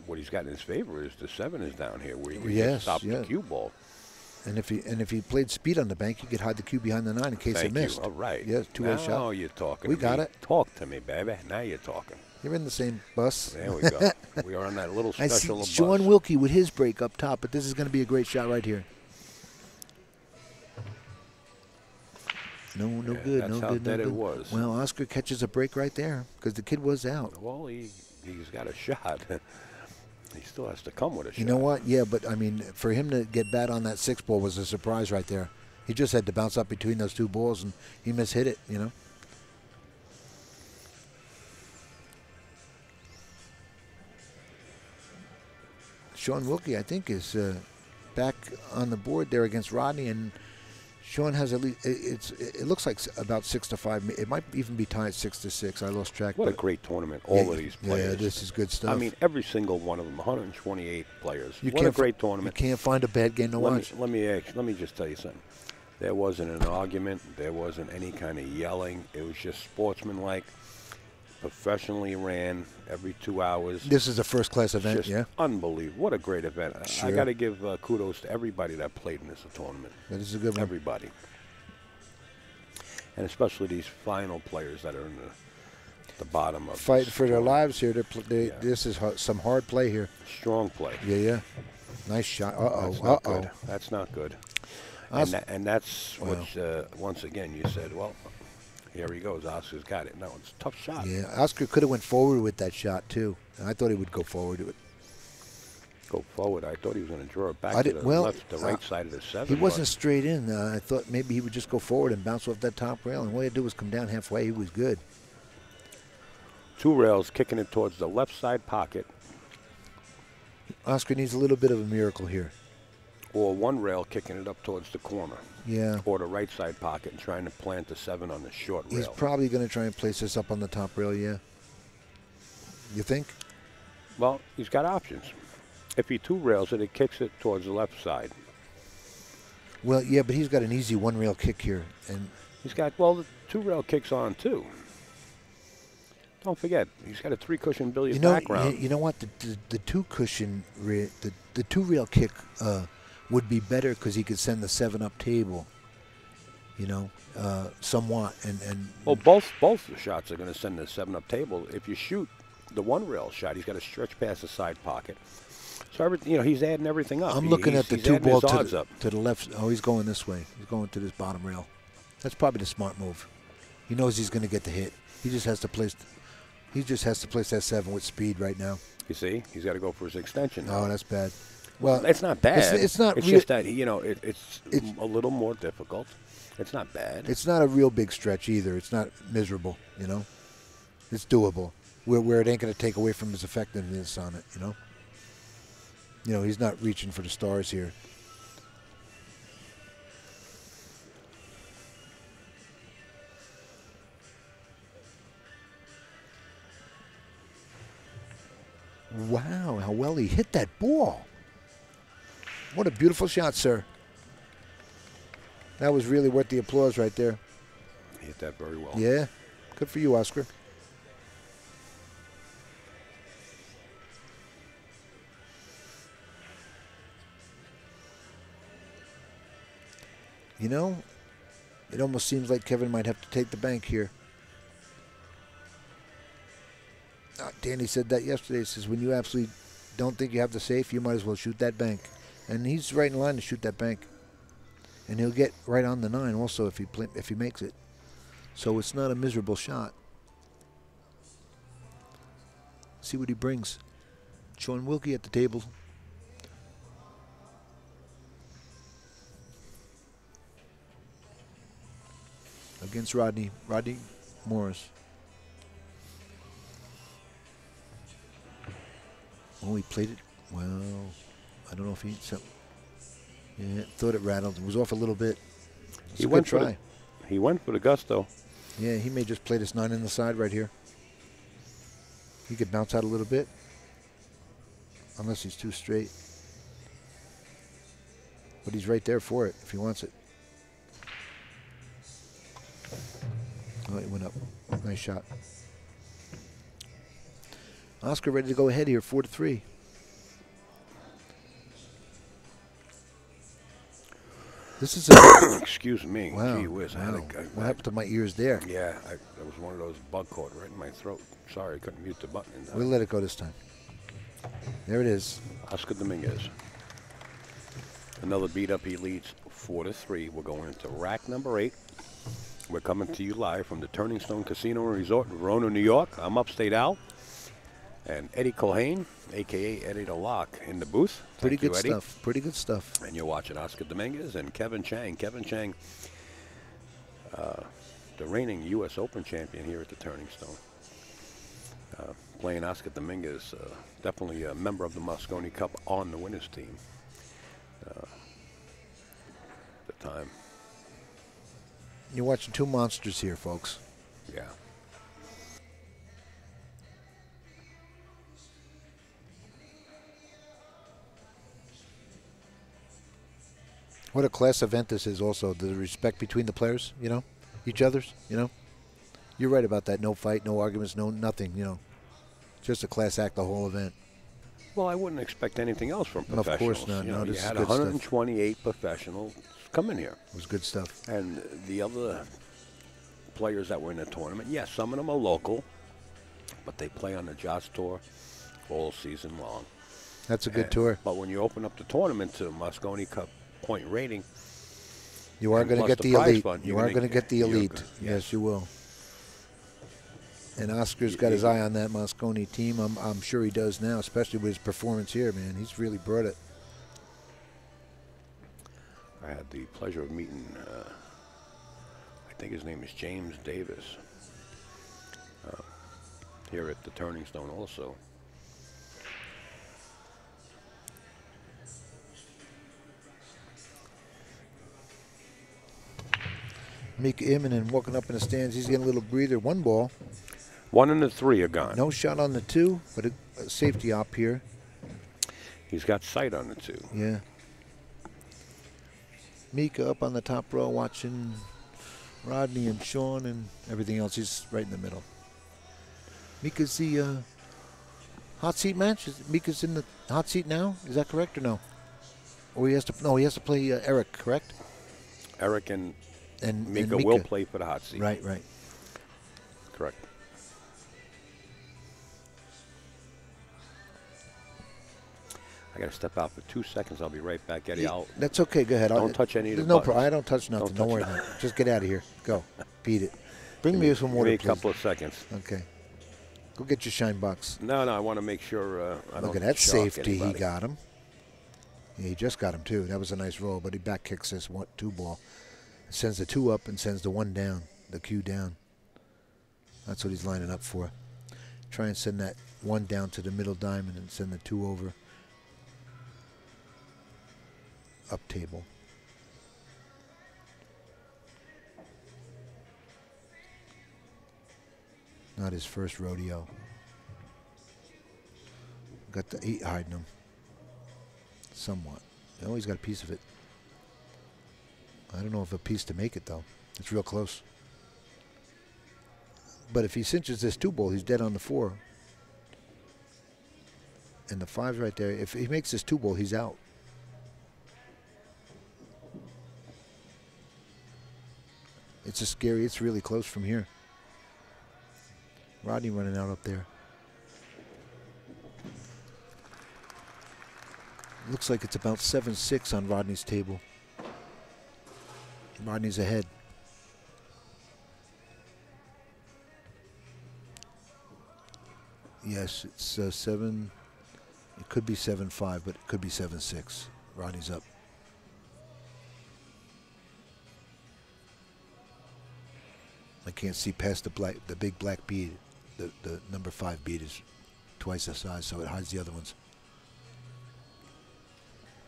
What he's got in his favor is the 7 is down here where he can just stop the cue ball. And if he played speed on the bank, he could hide the cue behind the 9 in case it missed. All right. Yeah, 2-way shot. Now you're talking. We got it. Talk to me, baby. Now you're talking. You're in the same bus. There we go. We are on that little special I bus. see Sean Wilkie with his break up top, but this is going to be a great shot right here. No good. That's no how good. dead no it good. was. Well, Oscar catches a break right there because the kid was out. Well, he's got a shot. He still has to come with a shot. You know what? Yeah, but I mean, for him to get bad on that 6 ball was a surprise right there. He just had to bounce up between those 2 balls, and he mishit it, you know. Sean Wilkie, I think, is back on the board there against Rodney, and Sean has at least it looks like about 6-5. It might even be tied 6-6. I lost track. What a great tournament! All of these players. Yeah, this is good stuff. I mean, every single one of them. 128 players. What a great tournament! You can't find a bad game to watch. Let me just tell you something. There wasn't an argument. There wasn't any kind of yelling. It was just sportsmanlike, professionally ran every 2 hours. This is a first-class event, just unbelievable. What a great event. Sure. I got to give kudos to everybody that played in this tournament. That is a good one. Everybody. And especially these final players that are in the bottom of fighting this for their tournament. lives here. This is some hard play here. Strong play. Yeah. Nice shot. That's not good. That's not good. And that's wow. what, once again, you said, well, here he goes. Oscar's got it. No, it's a tough shot. Yeah, Oscar could have went forward with that shot, too. I thought he would go forward with it. Go forward. I thought he was going to draw it back to the right side of the 7. He wasn't straight in. I thought maybe he would just go forward and bounce off that top rail. And all he had to do was come down halfway. He was good. 2 rails, kicking it towards the left side pocket. Oscar needs a little bit of a miracle here. or one rail kicking it up towards the corner. Yeah. Or the right side pocket and trying to plant the 7 on the short rail. He's probably going to try and place this up on the top rail, yeah. You think? Well, he's got options. If he 2 rails it, it kicks it towards the left side. Well, yeah, but he's got an easy one rail kick here. And He's got, well, the 2 rail kicks on too. Don't forget, he's got a 3 cushion billiard background. You know what? The 2 cushion, the 2 rail kick would be better because he could send the 7 up table. You know, somewhat. And well, both the shots are going to send the 7 up table. If you shoot the 1 rail shot, he's got to stretch past the side pocket. So he's adding everything up. I'm looking at the 2 ball to the left. Oh, he's going this way. He's going to this bottom rail. That's probably the smart move. He knows he's going to get the hit. He just has to place. He just has to place that 7 with speed right now. You see, he's got to go for his extension. Oh, that's bad. Well, it's not bad. It's not. It's just that it's a little more difficult. It's not bad. It's not a real big stretch either. It's not miserable. It's doable. Where it ain't going to take away from his effectiveness on it. He's not reaching for the stars here. Wow, how well he hit that ball. What a beautiful shot, sir. That was really worth the applause right there. He hit that very well. Yeah, good for you, Oscar. It almost seems like Kevin might have to take the bank here. Danny said that yesterday. He says, when you absolutely don't think you have the safe, you might as well shoot that bank. And he's right in line to shoot that bank. And he'll get right on the 9 also if he makes it. So it's not a miserable shot. See what he brings. Sean Wilkie at the table. Against Rodney Morris. Oh, he played it. Well, I don't know if he. Yeah, thought it rattled. It was off a little bit. He went for try. He went for the gusto. Yeah, he may just play this 9 in the side right here. He could bounce out a little bit, unless he's too straight. But he's right there for it if he wants it. Oh, it went up. Nice shot. Oscar ready to go ahead here, 4-3. This is a excuse me. Wow. Gee whiz. Wow. What happened to my ears there? Yeah, that was one of those bug caught right in my throat. Sorry, I couldn't mute the button. We'll let it go this time. There it is. Oscar Dominguez. Another beat up. He leads 4-3. We're going into rack number 8. We're coming to you live from the Turning Stone Casino and Resort in Verona, New York. I'm Upstate Al. And Eddie Colhane, a.k.a. Eddie the Lock, in the booth. Pretty Thank you, good Eddie. stuff. Pretty good stuff. And you're watching Oscar Dominguez and Kevin Cheng. Kevin Cheng, the reigning U.S. Open champion here at the Turning Stone. Playing Oscar Dominguez, definitely a member of the Moscone Cup on the winners team. At the time. You're watching 2 monsters here, folks. Yeah. What a class event this is also. The respect between the players, each other's, You're right about that. No fight, no arguments, no nothing, Just a class act, the whole event. Well, I wouldn't expect anything else from professionals. Of course not. No, you this had is good 128 stuff. Professionals come in here. It was good stuff. And the other players that were in the tournament, yes, some of them are local, but they play on the Jots Tour all season long. That's a good tour. But when you open up the tournament to Moscone Cup point rating, you are going to get the elite. You are going to get the elite. Yes, you will. And Oscar's got his eye on that Moscone team. I'm sure he does now, especially with his performance here, man. He's really brought it. I had the pleasure of meeting, I think his name is James Davis, here at the Turning Stone also. Mika Immonen walking up in the stands. He's getting a little breather. 1 ball. 1 and the 3 are gone. No shot on the 2, but a safety op here. He's got sight on the 2. Yeah. Mika up on the top row watching Rodney and Sean and everything else. He's right in the middle. Mika's the hot seat match? Mika's in the hot seat now? Is that correct or no? Or he has to play Eric, correct? Eric and Mika Mika will play for the hot seat. Right, right. Correct. I got to step out for 2 seconds. I'll be right back, Eddie. That's okay. Go ahead. Don't touch any of the No buttons. problem. I don't touch nothing. Don't worry about it. Just get out of here. Go. Beat it. Bring me some water, Give me please. a couple of seconds. Okay. Go get your shine box. No, I want to make sure I don't Look at that shock safety. anybody. He got him. Yeah, he just got him, too. That was a nice roll, but he back kicks this 2 ball. Sends the 2 up and sends the 1 down, the cue down. That's what he's lining up for. Try and send that 1 down to the middle diamond and send the 2 over. Up table. Not his first rodeo. Got the 8 hiding him. Somewhat. Oh, he's got a piece of it. I don't know if a piece to make it, though. It's real close. But if he cinches this 2 ball, he's dead on the 4. And the 5's right there. If he makes this 2 ball, he's out. It's just scary. It's really close from here. Rodney running out up there. Looks like it's about 7-6 on Rodney's table. Rodney's ahead. Yes, it's 7. It could be 7-5, but it could be 7-6. Rodney's up. I can't see past the big black bead. The number 5 bead is twice the size, so it hides the other ones.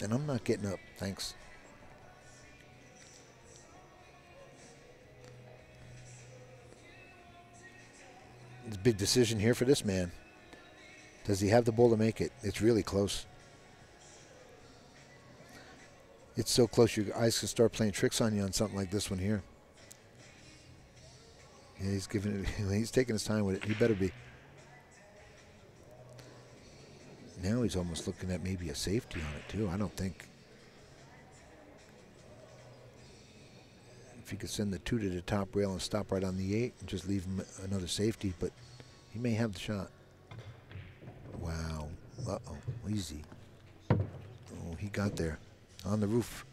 And I'm not getting up, thanks. It's a big decision here for this man. Does he have the ball to make it? It's really close. It's so close your eyes can start playing tricks on you on something like this one here. Yeah, he's giving it. He's taking his time with it. He better be. Now he's almost looking at maybe a safety on it too. I don't think. If he could send the 2 to the top rail and stop right on the 8 and just leave him another safety, but he may have the shot. Wow. Uh-oh. Easy. Oh, he got there. On the roof.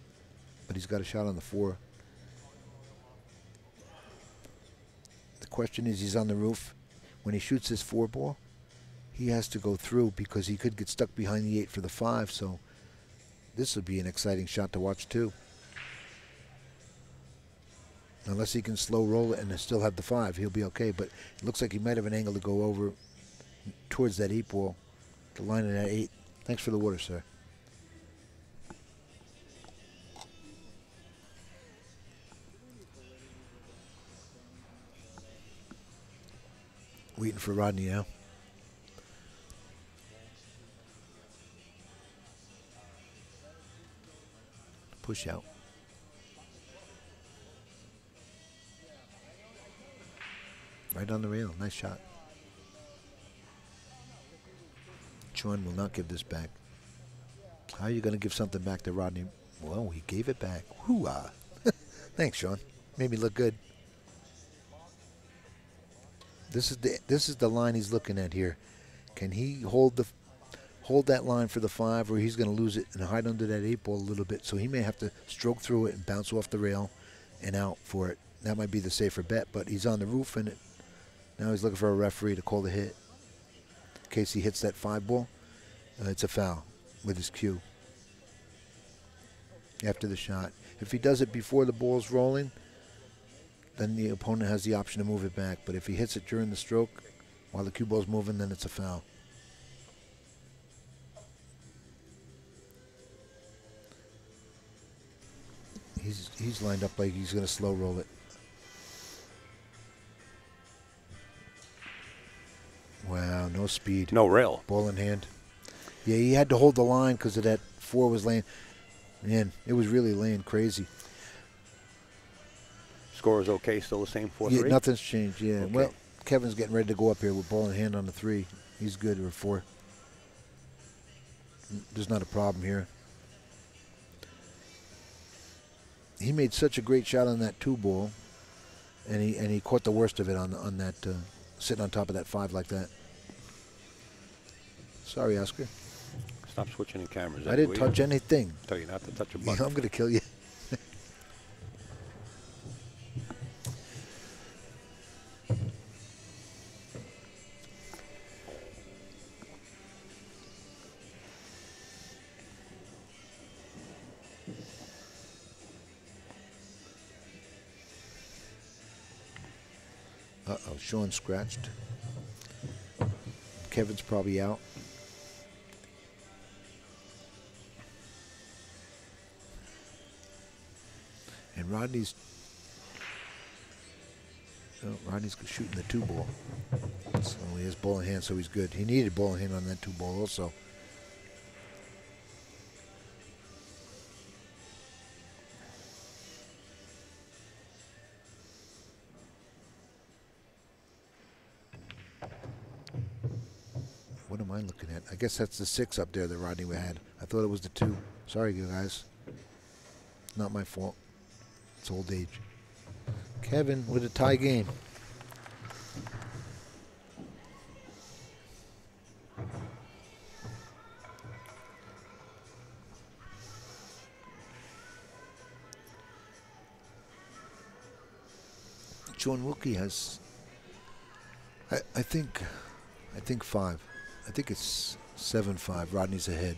But he's got a shot on the 4. The question is, he's on the roof. When he shoots this 4 ball, he has to go through because he could get stuck behind the 8 for the 5. So this would be an exciting shot to watch too. Unless he can slow roll it and still have the 5, he'll be okay. But it looks like he might have an angle to go over towards that 8 ball, the line of that 8. Thanks for the water, sir. Waiting for Rodney now. Push out. Right on the rail. Nice shot. Chuen will not give this back. How are you going to give something back to Rodney? Well, he gave it back. Hoo-ah. Thanks, Sean. Made me look good. This is the line he's looking at here. Can he hold that line for the 5, or he's going to lose it and hide under that 8 ball a little bit? So he may have to stroke through it and bounce off the rail and out for it. That might be the safer bet, but he's on the roof, and now he's looking for a referee to call the hit. In case he hits that 5 ball, it's a foul with his cue after the shot. If he does it before the ball's rolling, then the opponent has the option to move it back. But if he hits it during the stroke while the cue ball's moving, then it's a foul. He's lined up like he's going to slow roll it. Wow, no speed. No rail. Ball in hand. Yeah, he had to hold the line because of that 4 was laying. Man, it was really laying crazy. Score is okay, still the same 4-3? Yeah, nothing's changed, yeah. Okay. Well, Kevin's getting ready to go up here with ball in hand on the 3. He's good, or 4. There's not a problem here. He made such a great shot on that 2 ball, and he caught the worst of it on that sitting on top of that 5 like that. Sorry, Oscar. Stop switching in cameras. I didn't touch anything. Tell you not to touch a Yeah, button. I'm going to kill you. Uh-oh, Sean scratched. Kevin's probably out. And Rodney's shooting the 2 ball. So he has ball in hand, so he's good. He needed ball in hand on that 2 ball also. What am I looking at? I guess that's the 6 up there that Rodney had. I thought it was the 2. Sorry, you guys. Not my fault. It's old age. Kevin with a tie game. John Wilkie has, I think 5. I think it's 7-5. Rodney's ahead.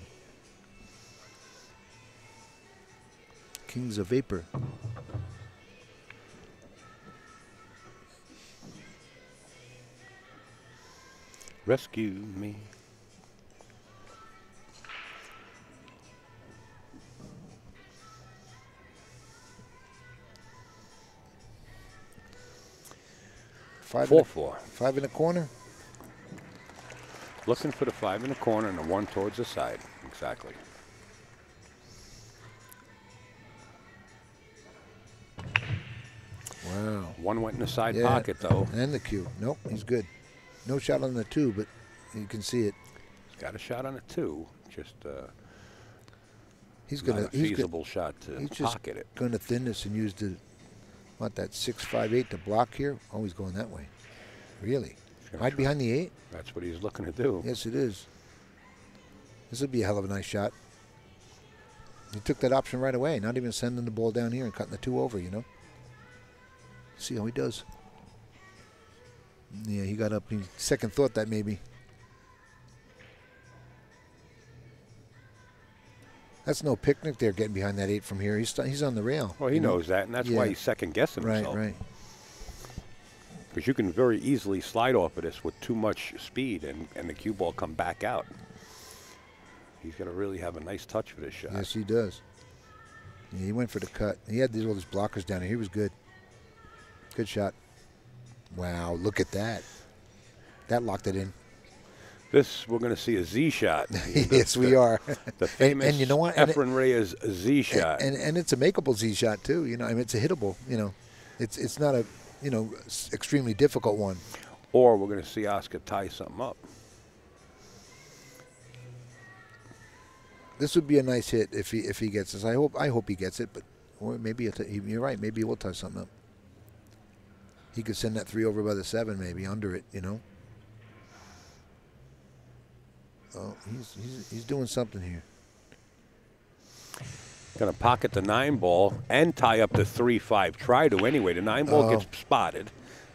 King's a vapor. Rescue me. Five 4-4. 5 in the corner. Looking for the 5 in the corner and the 1 towards the side. Exactly. Wow. 1 went in the side pocket, though. And the cue. Nope, he's good. No shot on the 2, but you can see it. He's got a shot on a 2. Just He's not gonna a feasible shot to pocket it. Going to thin this and use the that 6-5-8 to block here. Oh, he's going that way. Really? Hide behind the 8? That's what he's looking to do. Yes, it is. This would be a hell of a nice shot. He took that option right away, not even sending the ball down here and cutting the 2 over, you know. See how he does. Yeah, he got up. He second thought that maybe. That's no picnic there getting behind that 8 from here. He's on the rail. Well, he knows that, and that's why he's second guessing himself. Right. Because you can very easily slide off of this with too much speed and the cue ball come back out. He's going to really have a nice touch for this shot. Yes, he does. Yeah, he went for the cut. He had all these blockers down here. He was good. Good shot. Wow, look at that. That locked it in. This, we're going to see a Z shot. Yes, we are. The famous and you know what? Efren Reyes Z shot. And it's a makeable Z shot, too. You know, I mean, it's a hittable, you know. It's not a, extremely difficult one. Or we're going to see Oscar tie something up. This would be a nice hit if he gets this. I hope he gets it, but or maybe you're right. Maybe he will tie something up. He could send that 3 over by the 7, maybe under it, you know. Oh, he's doing something here. Going to pocket the 9 ball and tie up the 3-5. Try to anyway. The 9 ball gets spotted.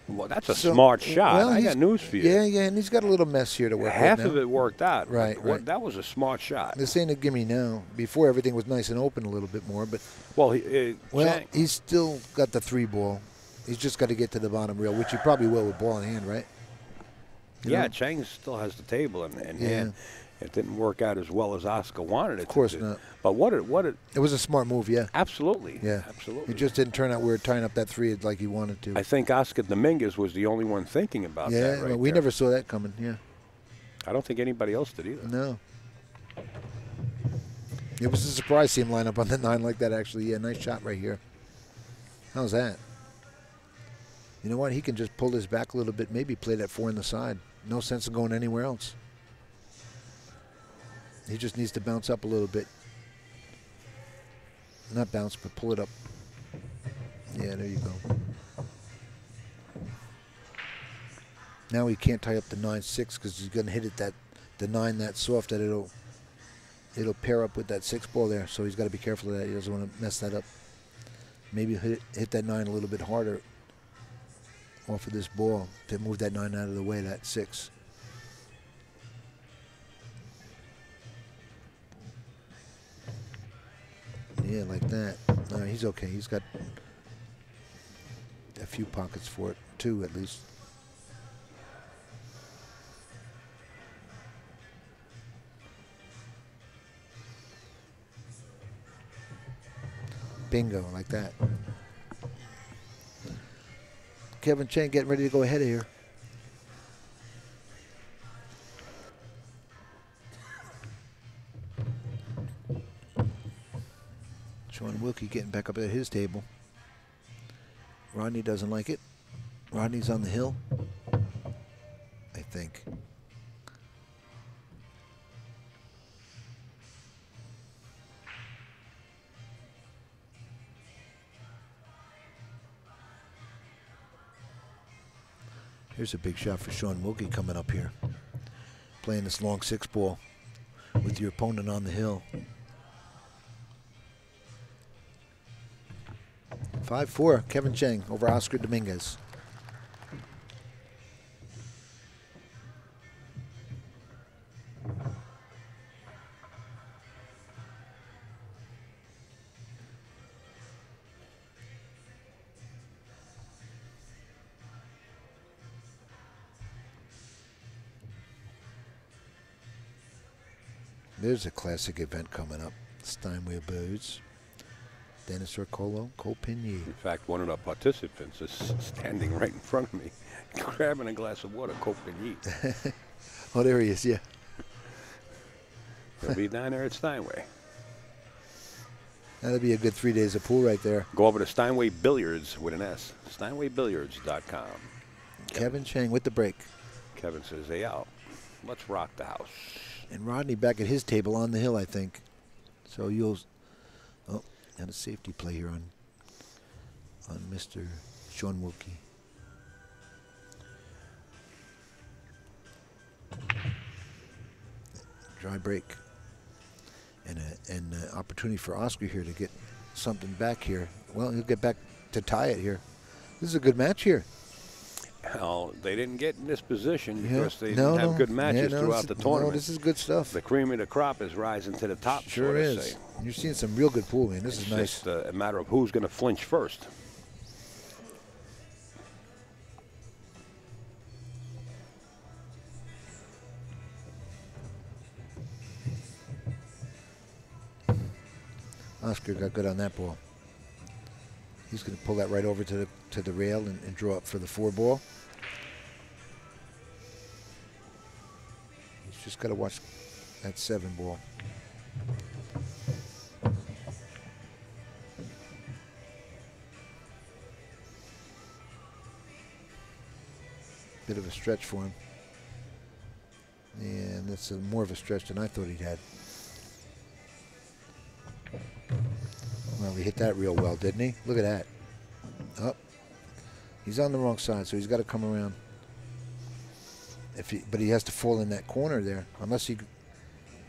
Well, that's a smart shot. Well, I got news for you. Yeah, and he's got a little mess here to work with Half now. of it worked out. Right. That was a smart shot. This ain't a gimme now. Before everything was nice and open a little bit more, but well, he's still got the 3 ball. He's just got to get to the bottom rail, which he probably will with ball in hand, right? Yeah, Cheng still has the table in hand. It didn't work out as well as Oscar wanted it to. Of course not. But what it was a smart move, yeah. Absolutely. Yeah. Absolutely. It just didn't turn out we were tying up that 3 like he wanted to. I think Oscar Dominguez was the only one thinking about that. Yeah, we never saw that coming, yeah. I don't think anybody else did either. No. It was a surprise to see him line up on the 9 like that, actually. Yeah, nice shot right here. How's that? You know what? He can just pull his back a little bit, maybe play that 4 in the side. No sense in going anywhere else. He just needs to bounce up a little bit. Not bounce, but pull it up. Yeah, there you go. Now he can't tie up the 9-6 because he's going to hit it the 9 that soft that it'll pair up with that 6 ball there. So he's got to be careful of that. He doesn't want to mess that up. Maybe hit that 9 a little bit harder off of this ball to move that 9 out of the way, that 6. Yeah, like that. No, he's okay. He's got a few pockets for it, 2 at least. Bingo, like that. Kevin Cheng getting ready to go ahead of here. Sean Wilkie getting back up at his table. Rodney doesn't like it. Rodney's on the hill, I think. Here's a big shot for Sean Wilkie coming up here. Playing this long 6 ball with your opponent on the hill. 5-4, Kevin Cheng over Oscar Dominguez. There's a classic event coming up. Steinway Birds. Dennis Orcolo, Cole Pigny. In fact, one of the participants is standing right in front of me, grabbing a glass of water, Cole Pigny. Oh, there he is, yeah. He'll be down there at Steinway. That'll be a good 3 days of pool right there. Go over to Steinway Billiards with an S, steinwaybilliards.com. Kevin Cheng with the break. Kevin says, hey, out. Let's rock the house. And Rodney back at his table on the hill, I think. So you'll... Oh, and a safety play here on Mr. Sean Wilkie. Dry break. And an opportunity for Oscar here to get something back here. Well, he'll get back to tie it here. This is a good match here. Well, they didn't get in this position because they didn't have good matches throughout the tournament. No, this is good stuff. The cream of the crop is rising to the top. Sure is. Say. You're seeing some real good pool, man. This is nice. It's just a matter of who's going to flinch first. Oscar got good on that ball. He's going to pull that right over to the rail and draw up for the 4 ball. He's just got to watch that 7 ball. Bit of a stretch for him. And that's more of a stretch than I thought he'd had. Well, he hit that real well, didn't he? Look at that. Oh, he's on the wrong side, so he's got to come around. But he has to fall in that corner there, unless he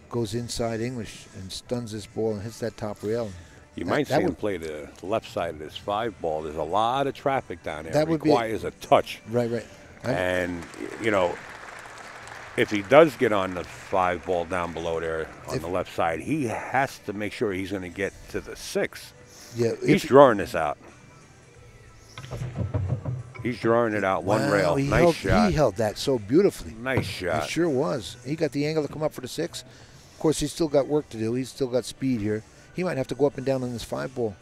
goes inside English and stuns this ball and hits that top rail. You might see him play the left side of this 5 ball. There's a lot of traffic down there. That requires a touch. Right. And, you know, if he does get on the 5 ball down below there on the left side, he has to make sure he's going to get to the 6. Yeah, he's drawing this out. He's drawing it out one rail. Nice shot. He held that so beautifully. Nice shot. He sure was. He got the angle to come up for the 6. Of course, he's still got work to do. He's still got speed here. He might have to go up and down on this 5 ball.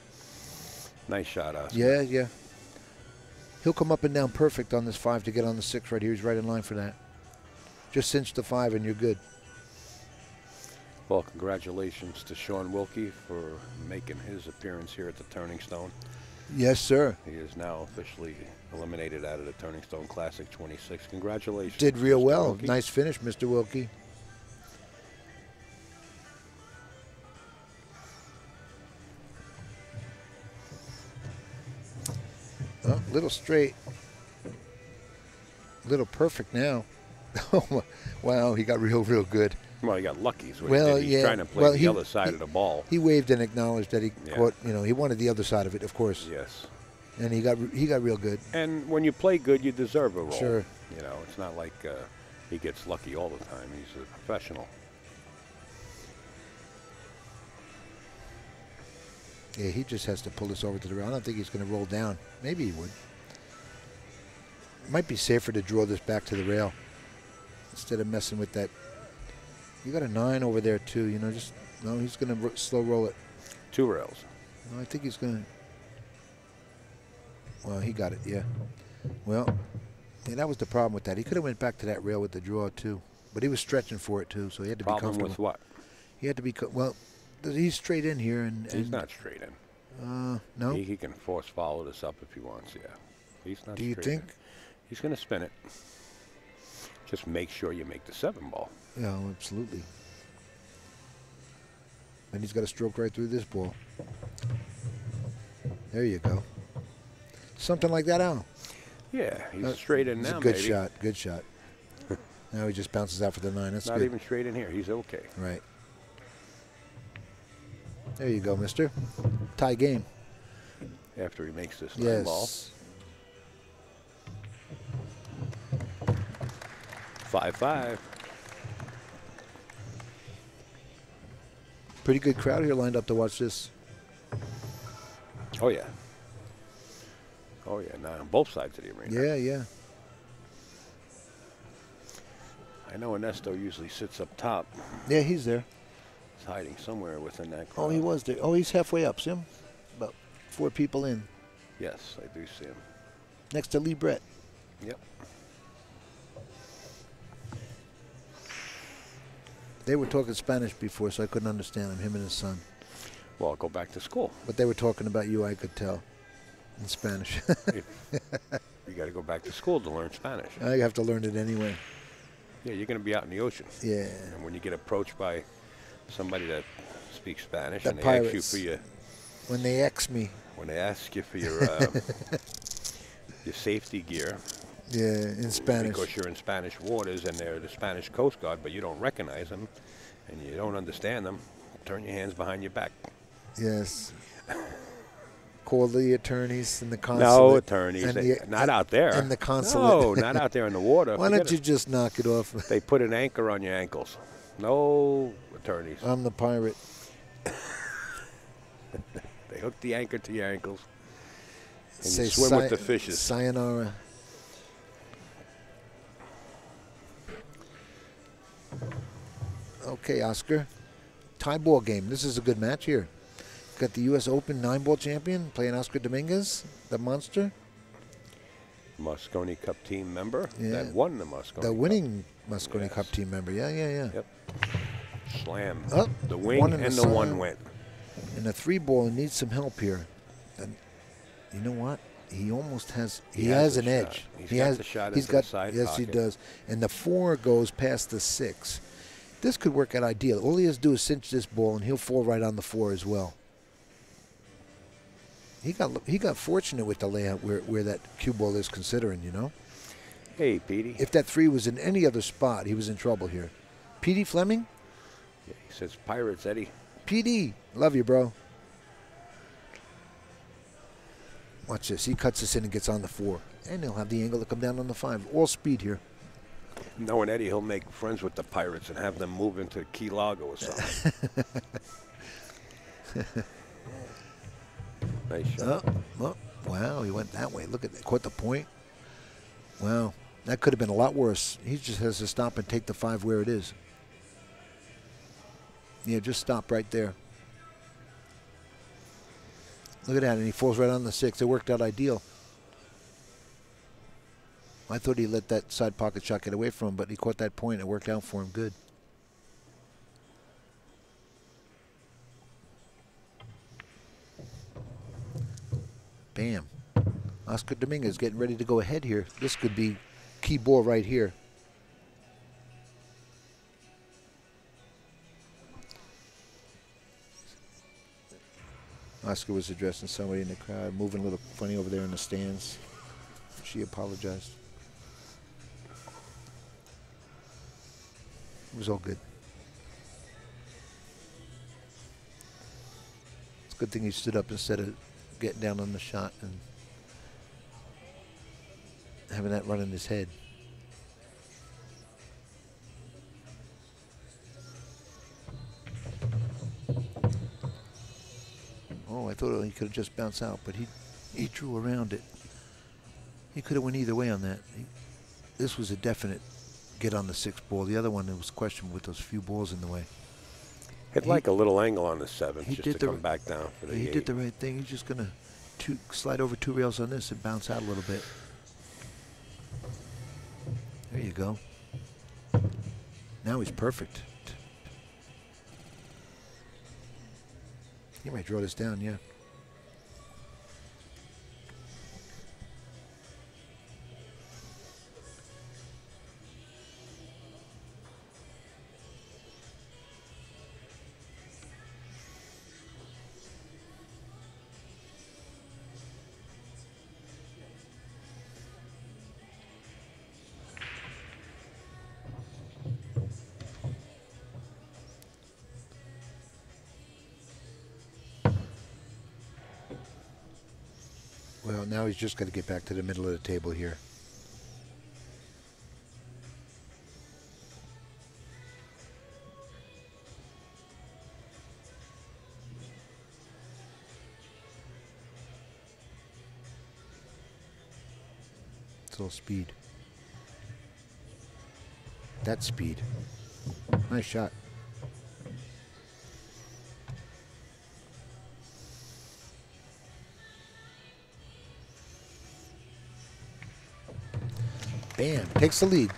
Nice shot, Oscar. Yeah. He'll come up and down perfect on this 5 to get on the 6 right here. He's right in line for that. Just cinch the 5 and you're good. Well, congratulations to Sean Wilkie for making his appearance here at the Turning Stone. Yes, sir. He is now officially eliminated out of the Turning Stone Classic 26. Congratulations. Did real Mr. well. Wilkie. Nice finish, Mr. Wilkie. Oh, little straight. Little perfect now. Wow, he got real good. Well, he got lucky. Is what Well, he did. He's yeah. trying to play Well, the other side of the ball. He waved and acknowledged that he Yeah. caught, he wanted the other side of it, of course. Yes. And he got real good. And when you play good, you deserve a roll. Sure. It's not like he gets lucky all the time. He's a professional. Yeah, he just has to pull this over to the rail. I don't think he's going to roll down. Maybe he would. Might be safer to draw this back to the rail instead of messing with that. You got a 9 over there too. No, he's going to slow roll it. 2 rails. No, I think he's going to. Well, he got it. Yeah. Well, yeah, that was the problem with that. He could have went back to that rail with the draw too, but he was stretching for it too, so he had to be Problem comfortable. with what? He had to be well. He's straight in here, and He's not straight in. No. He can force follow this up if he wants. Yeah. He's not. Do you straight think? in. He's going to spin it. Just make sure you make the 7 ball. Yeah, absolutely. And he's got to stroke right through this ball. There you go. Something like that, Al. Yeah, he's straight in It's now. a good maybe. shot. Good shot. Now he just bounces out for the 9. That's Not good. even straight in here. He's okay. Right. There you go, mister. Tie game. After he makes this 9 ball. Yes. 5-5. Pretty good crowd here lined up to watch this. Oh, yeah. Oh, yeah. Now on both sides of the arena. Yeah, yeah. I know Ernesto usually sits up top. Yeah, he's there. He's hiding somewhere within that crowd. Oh, he was there. Oh, he's halfway up. See him? About 4 people in. Yes, I do see him. Next to Lee Brett. Yep. They were talking Spanish before, so I couldn't understand him and his son. Well, I'll go back to school. But they were talking about you, I could tell, in Spanish. You got to go back to school to learn Spanish. I have to learn it anyway. Yeah, you're going to be out in the ocean. Yeah. And when you get approached by somebody that speaks Spanish The and they pirates. ask you for your, When they X me. when they ask you for your your safety gear, Yeah, in Spanish. because you're in Spanish waters and they're the Spanish Coast Guard, but you don't recognize them and you don't understand them, turn your hands behind your back. Yes. Call the attorneys and the consulate. No attorneys, and not out there. And the consulate. No, not out there in the water. Why Forget don't you it. just knock it off? They put an anchor on your ankles. No attorneys. I'm the pirate. They hook the anchor to your ankles and Say you swim with the fishes. Sayonara. Okay, Oscar. Tie ball game. This is a good match here. Got the U.S. Open 9-ball champion playing Oscar Dominguez, the monster. Moscone Cup team member Yeah. that won the Moscone The Cup. winning Moscone Yes. Cup team member. Yeah. Yep. Slam. Oh, The wing one in and the the one side. went. And the 3-ball needs some help here. And you know what? He almost has. He has has the an shot. edge. He's he got has the shot He's into the got. side Yes, he pocket. does. And the 4 goes past the 6. This could work out ideal. All he has to do is cinch this ball, and he'll fall right on the 4 as well. He got fortunate with the layout where that cue ball is considering. Hey, Petey. If that 3 was in any other spot, he was in trouble here. Petey Fleming. Yeah, he says Pirates, Eddie. PD, love you, bro. Watch this. He cuts this in and gets on the 4. And he'll have the angle to come down on the 5. All speed here. Knowing Eddie, he'll make friends with the Pirates and have them move into Key Largo or something. Nice shot. Oh, wow, he went that way. Look at that. Caught the point. Wow, that could have been a lot worse. He just has to stop and take the 5 where it is. Yeah, just stop right there. Look at that, and he falls right on the 6. It worked out ideal. I thought he let that side pocket shot get away from him, but he caught that point and it worked out for him good. Bam. Oscar Dominguez getting ready to go ahead here. This could be key ball right here. Oscar was addressing somebody in the crowd, moving a little funny over there in the stands. She apologized. It was all good. It's a good thing he stood up instead of getting down on the shot and having that run in his head. Oh, I thought he could have just bounced out, but he drew around it. He could have went either way on that. This was a definite get on the 6th ball. The other one, it was questionable with those few balls in the way. Hit like a little angle on the 7th he just did to come back down for the He 8. did the right thing. He's just going to slide over 2 rails on this and bounce out a little bit. There you go. Now he's perfect. He might draw this down, yeah. Well, now he's just got to get back to the middle of the table here. It's all speed. That's speed. Nice shot. Bam, takes the lead.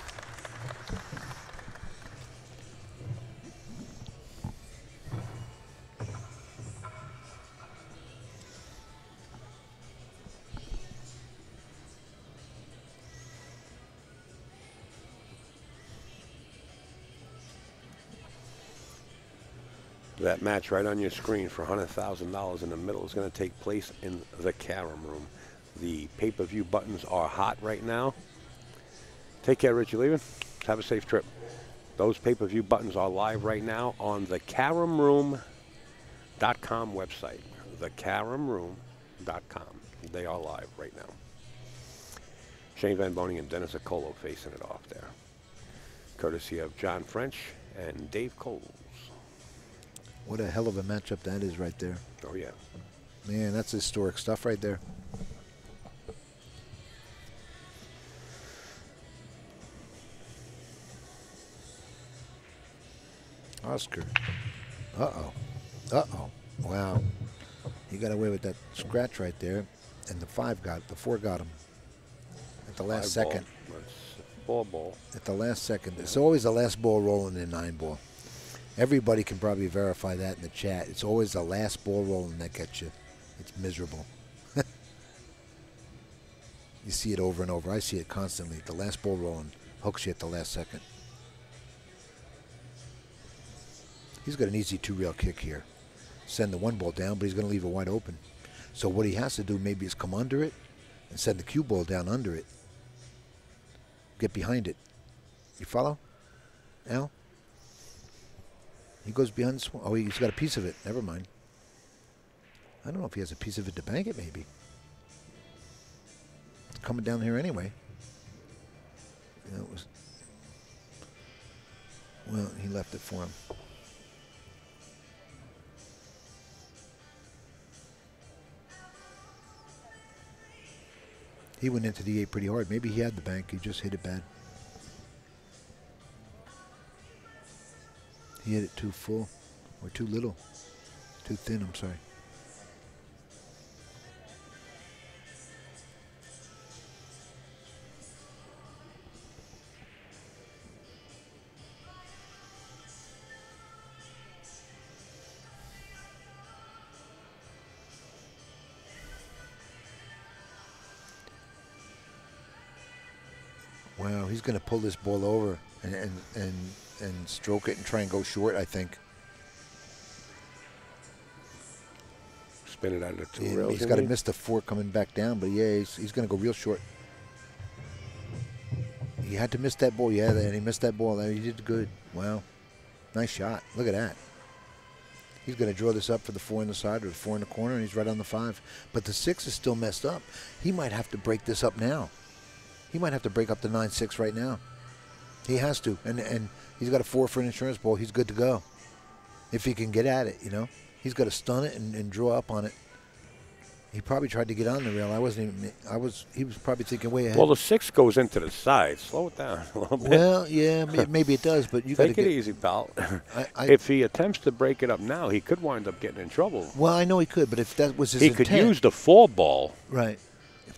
That match right on your screen for $100,000 in the middle is going to take place in the Carom Room. The pay-per-view buttons are hot right now. Take care, Rich. You leaving? Have a safe trip. Those pay-per-view buttons are live right now on the caromroom.com website. thecaromroom.com. They are live right now. Shane Van Boning and Dennis Acolo facing it off there. Courtesy of John French and Dave Coles. What a hell of a matchup that is right there. Oh, yeah. Man, that's historic stuff right there. Oscar. Uh-oh. Uh-oh. Wow. He got away with that scratch right there, and the 4 got him at the last second. Ball. At the last second. It's always the last ball rolling in 9 ball. Everybody can probably verify that in the chat. It's always the last ball rolling that gets you. It's miserable. You see it over and over. I see it constantly. The last ball rolling hooks you at the last second. He's got an easy 2-rail kick here. Send the 1 ball down, but he's going to leave it wide open. So what he has to do maybe is come under it and send the cue ball down under it. Get behind it. You follow? Al? He goes behind the oh, he's got a piece of it. Never mind. I don't know if he has a piece of it to bank it, maybe. It's coming down here anyway. Yeah, it was. Well, he left it for him. He went into the 8 pretty hard. Maybe he had the bank. He just hit it bad. He hit it too full or too little. Too thin, I'm sorry. Wow, he's going to pull this ball over and stroke it and try and go short, I think. Spin it out of the two Yeah, rails. he's got to miss the 4 coming back down, but yeah, he's going to go real short. He had to miss that ball, yeah, and he missed that ball. He did good. Wow. Nice shot. Look at that. He's going to draw this up for the 4 on the side or the 4 in the corner, and he's right on the 5. But the 6 is still messed up. He might have to break this up now. He might have to break up the 9-6 right now. He has to. And he's got a 4 for an insurance ball. He's good to go. If he can get at it, you know. He's got to stun it and draw up on it. He probably tried to get on the rail. He was probably thinking way ahead. Well, the 6 goes into the side. Slow it down a little bit. Well, yeah, maybe it does, but you got to Take it easy, pal. I, If he attempts to break it up now, he could wind up getting in trouble. well, I know he could, but if that was his He intent, could use the 4 ball. right.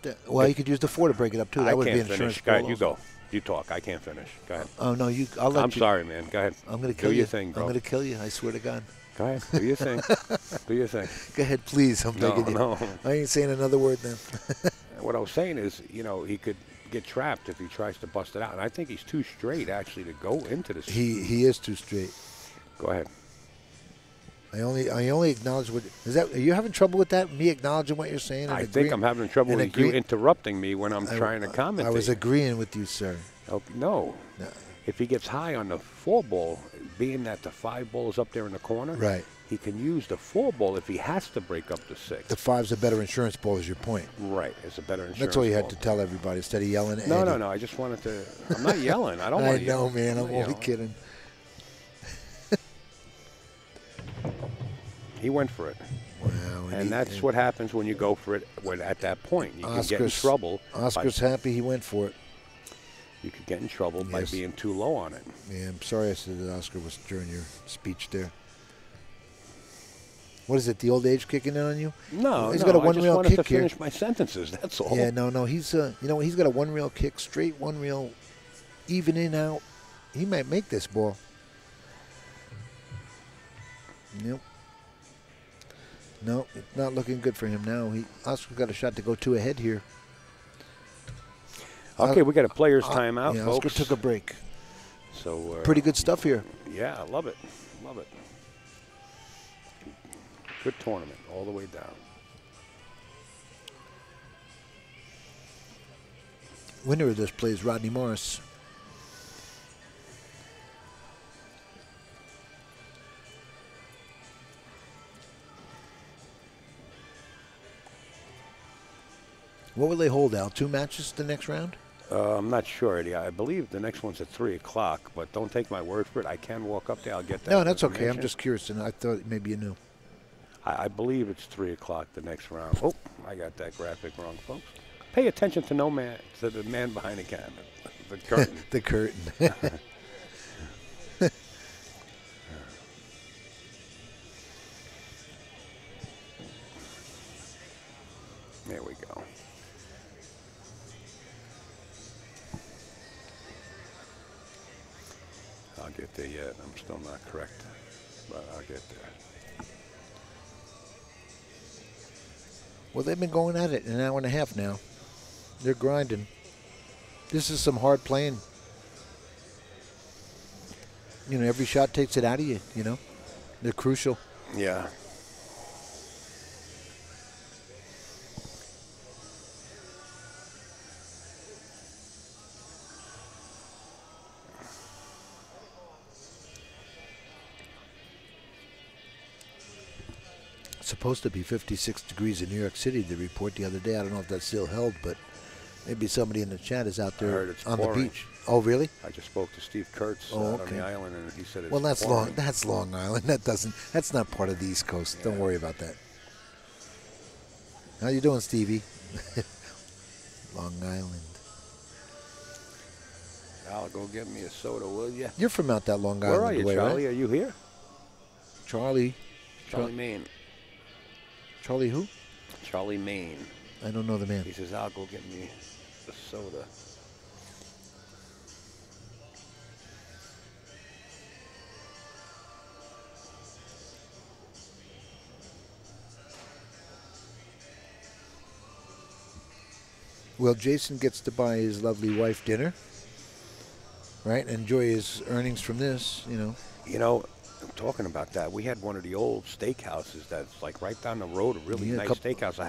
He could use the 4 to break it up too. That I would be an can't insurance finish. Go ahead, ball you also. go. You talk. I can't finish. Go ahead. Oh no, I'll let I'm you. sorry, man. Go ahead. I'm going to kill Do you. your thing, bro. I'm going to kill you. I swear to God. Go ahead. Do your thing. Do your thing. Go ahead, please. I'm No, begging you. no. I ain't saying another word then. What I was saying is, you know, he could get trapped if he tries to bust it out. And I think he's too straight, actually, to go into this. He is too straight. Go ahead. I only acknowledge what is that. Are you having trouble with that? Me acknowledging what you're saying? And I think agreeing- I'm having trouble and with you agree- interrupting me when I'm trying to commentate. I was agreeing with you, sir. Oh, no. No. If he gets high on the 4 ball, being that the 5 ball is up there in the corner, Right. he can use the 4 ball if he has to break up the 6. The 5's a better insurance ball, is your point. Right. It's a better insurance That's all you had ball. to tell everybody instead of yelling at No, Eddie. no. I just wanted to. I'm not yelling. I don't I want to yell. know, man. I'm not only yelling. kidding. He went for it. Wow. And that's what happens when you go for it at that point. You can get in trouble. Oscar's happy he went for it. You could get in trouble by Yes. being too low on it. Yeah, I'm sorry I said that Oscar was during your speech there. What is it, the old age kicking in on you? No, He's no, got a I just one-reel wanted kick to here. finish my sentences. That's all. Yeah, no, he's he's got a 1-reel kick, straight 1-reel, even in out. He might make this ball. Nope. No, it's not looking good for him now. Oscar's got a shot to go 2 ahead here. Okay, we got a player's timeout, yeah, folks. Oscar took a break. So Pretty good stuff here. Yeah, I love it. Love it. Good tournament all the way down. Winner of this plays Rodney Morris. What will they hold, Al? 2 matches the next round? I'm not sure, Eddie. I believe the next one's at 3 o'clock, but don't take my word for it. I can walk up there. I'll get that. No, that's okay. I'm information. just curious, and I thought maybe you knew. I believe it's 3 o'clock the next round. Oh, I got that graphic wrong, folks. Pay attention to the man behind the camera, the curtain. The curtain. There we go. I'll get there yet. I'm still not correct, but I'll get there. Well, they've been going at it an hour and a half now. They're grinding. This is some hard playing. You know, every shot takes it out of you, you know. They're crucial. Yeah. It's supposed to be 56 degrees in New York City, the report the other day. I don't know if that's still held, but maybe somebody in the chat is out there heard it's on pouring. the beach. Oh, really? I just spoke to Steve Kurtz Oh, out on okay. the island, and he said it's Well, that's pouring. That's Long Island. That's not part of the East Coast. Don't worry about that. How you doing, Stevie? Long Island. Al, go get me a soda, will you? You're from out that Long Island Where are you, way, Charlie? right? Are you here? Charlie. Charlie Maine. Charlie who? Charlie Maine. I don't know the man. He says, I'll go get me a soda. Well, Jason gets to buy his lovely wife dinner. right? Enjoy his earnings from this, you know. You know, talking about that, we had one of the old steakhouses that's like right down the road, a really Yeah, nice steakhouse.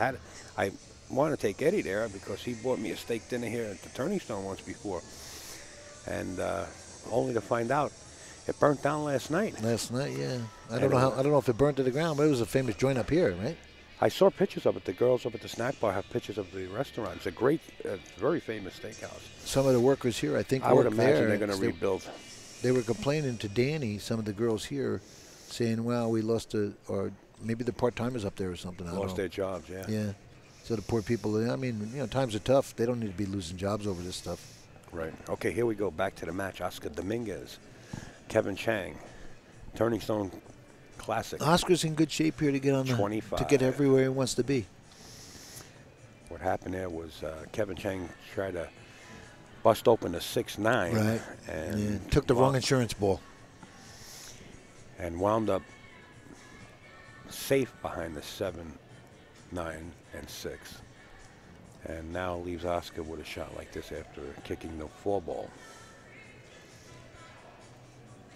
I wanted to take Eddie there because he bought me a steak dinner here at the Turning Stone once before, and only to find out it burnt down last night. Last night, yeah. I don't know if it burned to the ground, but it was a famous joint up here, right? I saw pictures of it. The girls up at the snack bar have pictures of the restaurant. It's a great, very famous steakhouse. Some of the workers here, I think, I would work imagine there. they're going to rebuild. They were complaining to Danny, some of the girls here, saying, well, we lost or maybe the part-timers up there or something. I don't Lost know. their jobs, yeah. Yeah. So the poor people, I mean, you know, times are tough. They don't need to be losing jobs over this stuff. Right. Okay, here we go. Back to the match. Oscar Dominguez, Kevin Cheng, Turning Stone Classic. Oscar's in good shape here to get on 25. to get everywhere he wants to be. What happened there was Kevin Cheng tried to bust open the 6-9. Right. And took the wrong insurance ball. And wound up safe behind the 7, 9, and 6. And now leaves Oscar with a shot like this after kicking the 4 ball.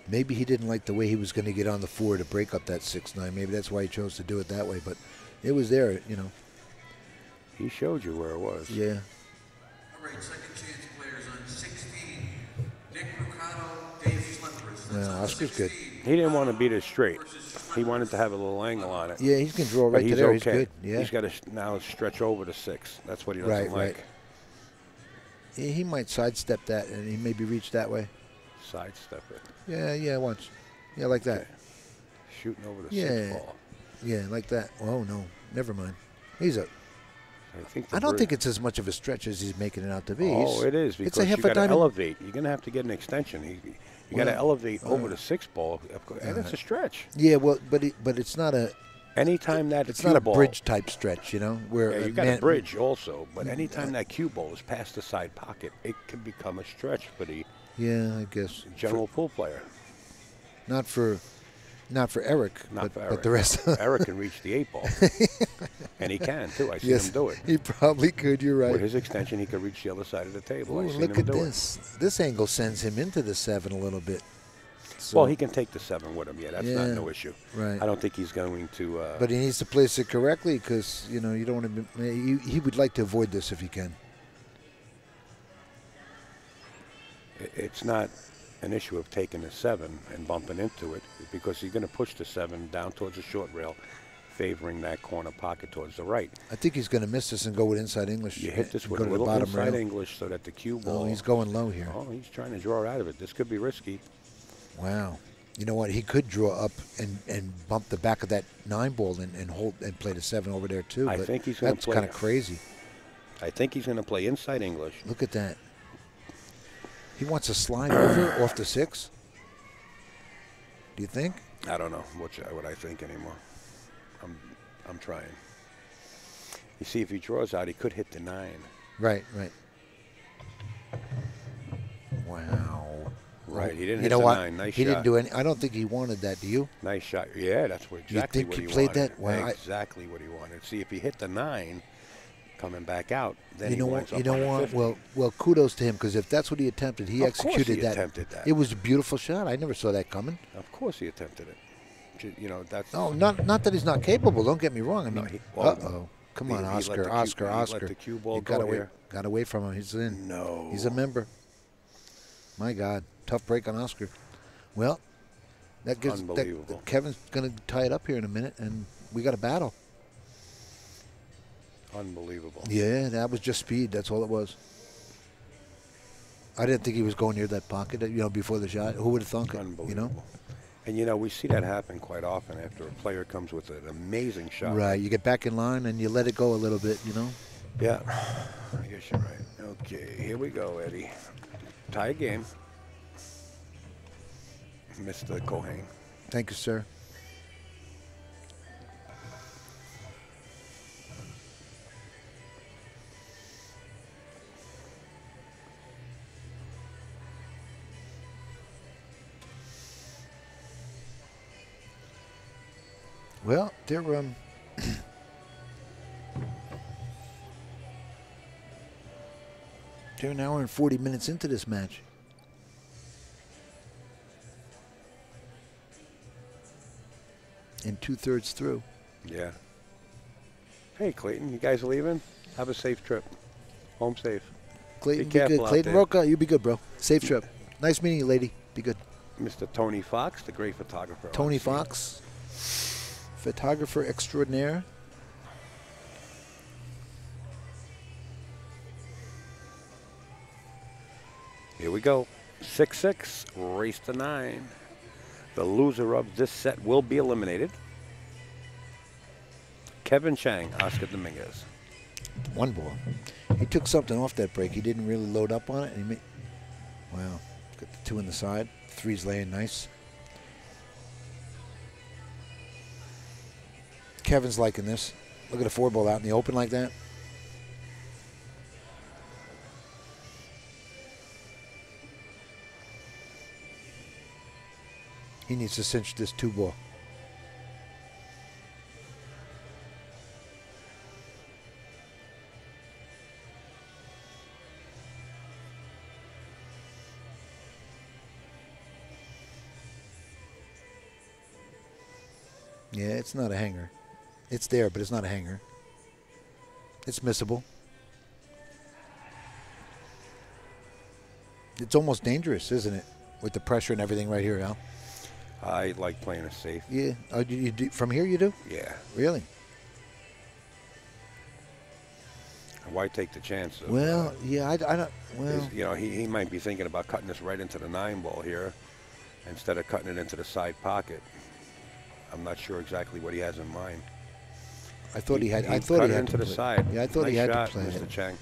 Maybe he didn't like the way he was going to get on the 4 to break up that 6-9. Maybe that's why he chose to do it that way. But it was there, you know. He showed you where it was. Yeah. All right, second chance players on 16. Nick Mercado, Dave Schleppers. Well, Oscar's good. He didn't want to beat it straight. He wanted to have a little angle on it. Yeah, he's going to draw But right to he's there. okay. He's good. Yeah. He's got to now stretch over the 6. That's what he doesn't like. Right. Yeah, he might sidestep that and he maybe reach that way. Sidestep it. Yeah, once. Yeah, like that. Shooting over the Yeah. 6 ball. Yeah, like that. Oh, no. Never mind. He's a... I don't think it's as much of a stretch as he's making it out to be. Oh, it is, because it's a half you got to diamond. elevate. You're going to have to get an extension. You got to elevate over the 6 ball, and it's a stretch. Yeah, well, but it's not a... Anytime that It's cue not a ball, bridge type stretch, you know, where Yeah, you got a bridge also, but anytime that cue ball is past the side pocket, it can become a stretch for the Yeah, I guess. general pool player. Not for Eric, Not for Eric. but the rest. Eric can reach the 8 ball, and he can too. I see Yes, him do it. he probably could. You're right. With his extension, he could reach the other side of the table. Ooh, I seen look him at do this. This angle sends him into the 7 a little bit. So, Well, he can take the 7 with him. Yeah, that's not Yeah, no issue. right. I don't think he's going to. But he needs to place it correctly because, you know, you don't want to. He would like to avoid this if he can. It's not an issue of taking the 7 and bumping into it, because he's going to push the 7 down towards the short rail, favoring that corner pocket towards the right. I think he's going to miss this and go with inside English. You hit this and with go a to the little bottom inside rail. English so that the cue ball. Oh, he's going low here. Oh, he's trying to draw out of it. This could be risky. Wow. You know what? He could draw up and bump the back of that 9 ball and hold and play the 7 over there too. I but think he's going to that's play. kind of crazy. I think he's going to play inside English. Look at that. He wants to slide over off the 6. Do you think? I don't know what I think anymore. I'm trying. You see, if he draws out, he could hit the 9. Right. Wow. Right, he didn't You hit know the what? 9. Nice he shot. didn't do any. I don't think he wanted that. Do you? Nice shot. Yeah, that's exactly think what he he played wanted. that? Well, exactly what he wanted. See, if he hit the 9, coming back out, then You know he what? winds up You know on the what? 50. Well, kudos to him because if that's what he attempted, he Of course executed he that. attempted that. It was a beautiful shot. I never saw that coming. Of course he attempted it. You know, that's. No, not that he's not capable. Don't get me wrong. I No, mean, well, uh-oh. Come he- on, he let Oscar, the cue- Oscar, he let Oscar. the cue ball You go got here. Got away from him. He's in. No. He's a member. My God, tough break on Oscar. Well, that gives Unbelievable. Kevin's going to tie it up here in a minute, and we got a battle. Unbelievable. Yeah, that was just speed. That's all it was. I didn't think he was going near that pocket, before the shot. Who would have thunk it, Unbelievable. And, we see that happen quite often after a player comes with an amazing shot. Right, you get back in line and you let it go a little bit, Yeah, I guess you're right. Okay, here we go, Eddie. Tie game. Mr. Cohane. Thank you, sir. Well, they're they're an hour and 40 minutes into this match. and 2/3 through. Yeah. Hey, Clayton, you guys leaving? Have a safe trip. Home safe. Clayton, Be be careful good. out Clayton there. Roca, you be good, bro. Safe trip. Nice meeting you, lady. Be good. Mr. Tony Fox, the great photographer. on Tony scene. Fox, photographer extraordinaire. Here we go. 6-6, race to 9. The loser of this set will be eliminated. Kevin Cheng, Oscar Dominguez. One ball. He took something off that break. He didn't really load up on it. And wow. Got the 2 in the side. 3's laying nice. Kevin's liking this. Look at a 4 ball out in the open like that. He needs to cinch this 2 ball. Yeah, it's not a hanger. It's there, but it's not a hanger. It's missable. It's almost dangerous, isn't it? With the pressure and everything right here, Al. I like playing it safe. Yeah. Oh, you do, from here you do? Yeah. Really? Why take the chance? Of, Well, yeah, I don't. Well, you know, he might be thinking about cutting this right into the 9 ball here instead of cutting it into the side pocket. I'm not sure exactly what he has in mind. I thought he had. I thought cut he it had into to the play. side. Yeah, I thought he Nice had shot, to play Mr. it. Cheng.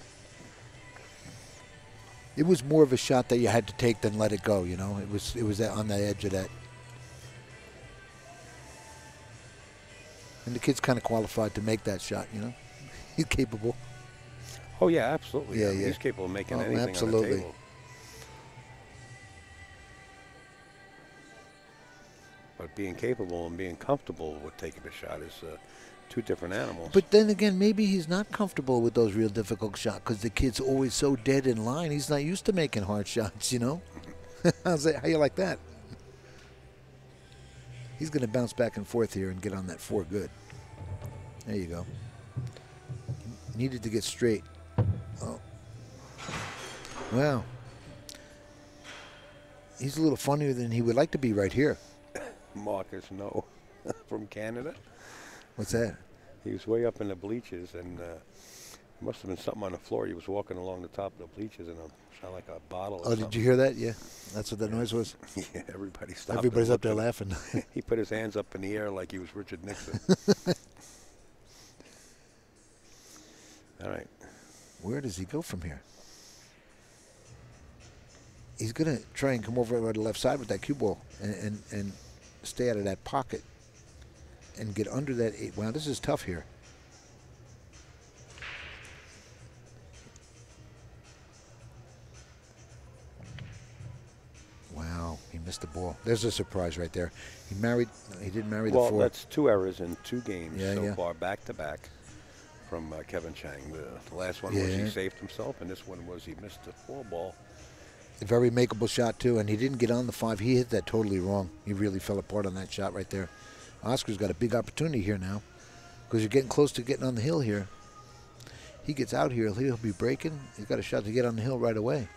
It was more of a shot that you had to take than let it go. You know, it was on the edge of that. And the kid's kind of qualified to make that shot. You know, he's capable. Oh yeah, absolutely. Yeah, I mean, yeah. He's capable of making Oh, anything absolutely. on the table. But being capable and being comfortable with taking a shot is 2 different animals. But then again, maybe he's not comfortable with those real difficult shots because the kid's always so dead in line. He's not used to making hard shots, you know? How's that? How you like that? He's going to bounce back and forth here and get on that 4 good. There you go. Needed to get straight. Oh. Wow. He's a little funnier than he would like to be right here. Marcus No from Canada. What's that? He was way up in the bleachers, and must have been something on the floor. He was walking along the top of the bleachers, and it sounded like a bottle or Oh, something. did you hear that? Yeah. That's what that noise was? Yeah, everybody stopped. Everybody's and up there looked laughing. at him. He put his hands up in the air like he was Richard Nixon. All right. Where does he go from here? He's going to try and come over to the left side with that cue ball and stay out of that pocket and get under that 8. Wow, this is tough here. Wow, he missed the ball. There's a surprise right there. He didn't marry the 4. Well, that's 2 errors in 2 games Yeah, so yeah. far, back to back, from Kevin Cheng. The last one was Yeah. he saved himself, and this one was he missed the 4 ball. A very makeable shot, too, and he didn't get on the 5. He hit that totally wrong. He really fell apart on that shot right there. Oscar's got a big opportunity here now because you're getting close to getting on the hill here. He gets out here, he'll be breaking. He's got a shot to get on the hill right away.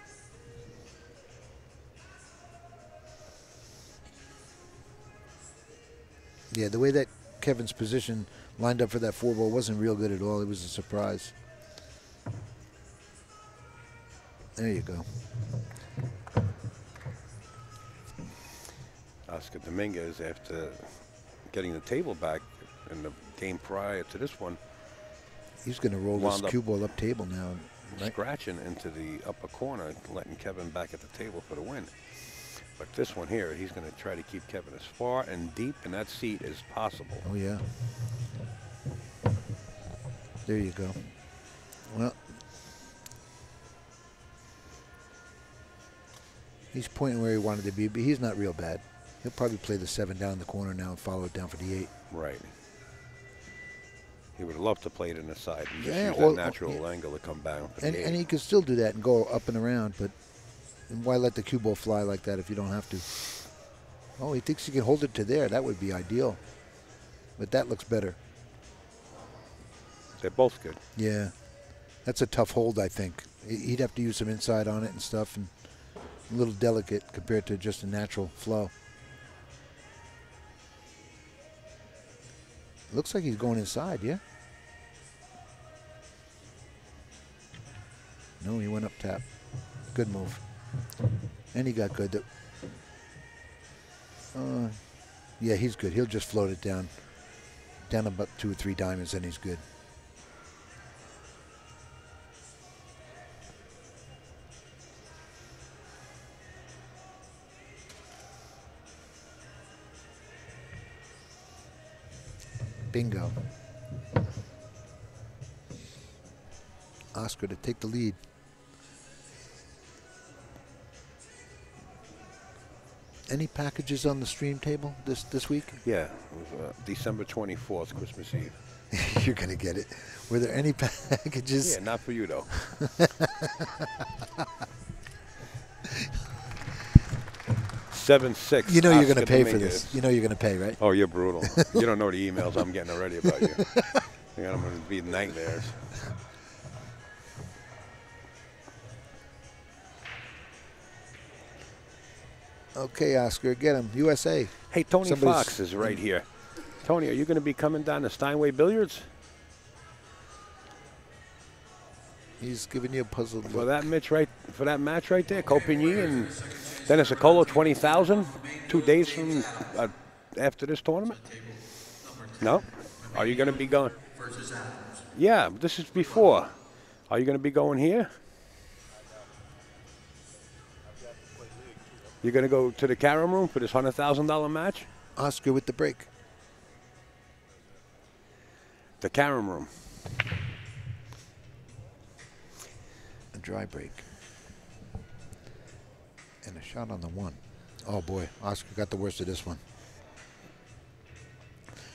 Yeah, the way that Kevin's position lined up for that 4 ball wasn't real good at all. It was a surprise. There you go. Oscar Dominguez, after getting the table back in the game prior to this one, He's going to roll this Wound up cue ball up table now. Right? scratching into the upper corner, letting Kevin back at the table for the win. But this one here, he's going to try to keep Kevin as far and deep in that seat as possible. Oh, yeah. There you go. Well, he's pointing where he wanted to be, but he's not real bad. He'll probably play the 7 down the corner now and follow it down for the 8. Right. He would love to play it in the side and just Yeah, use or- that natural angle to come down for And the 8. he can still do that and go up and around, but why let the cue ball fly like that if you don't have to? Oh, he thinks he can hold it to there. That would be ideal. but that looks better. They're both good. Yeah, that's a tough hold, I think. He'd have to use some inside on it and stuff, and a little delicate compared to just a natural flow. Looks like he's going inside, yeah? No, he went up tap. Good move. And he got good. Yeah, he's good. He'll just float it down. Down about 2 or 3 diamonds, and he's good. Bingo. Oscar to take the lead. Any packages on the stream table this week? Yeah, it was December 24th, Christmas Eve. You're going to get it. Were there any packages? Yeah, not for you, though. 7-6. You know you're going to Oscar pay for Dominguez. this. You know you're going to pay, right? Oh, you're brutal. You don't know the emails I'm getting already about you. I'm going to be nightmares. Okay, Oscar, get him. USA. Hey, Tony Somebody's- Fox is right here. Tony, are you going to be coming down to Steinway Billiards He's giving you a puzzled for look. that match right there? Copigny and Dennis Acolo, 20,000, 2 days from after this tournament. No? Are you going to be going? Yeah, this is before. Are you going to be going here? You're going to go to the Carom Room for this $100,000 match? Oscar with the break. The Carom Room. A dry break. And a shot on the 1. Oh, boy. Oscar got the worst of this one.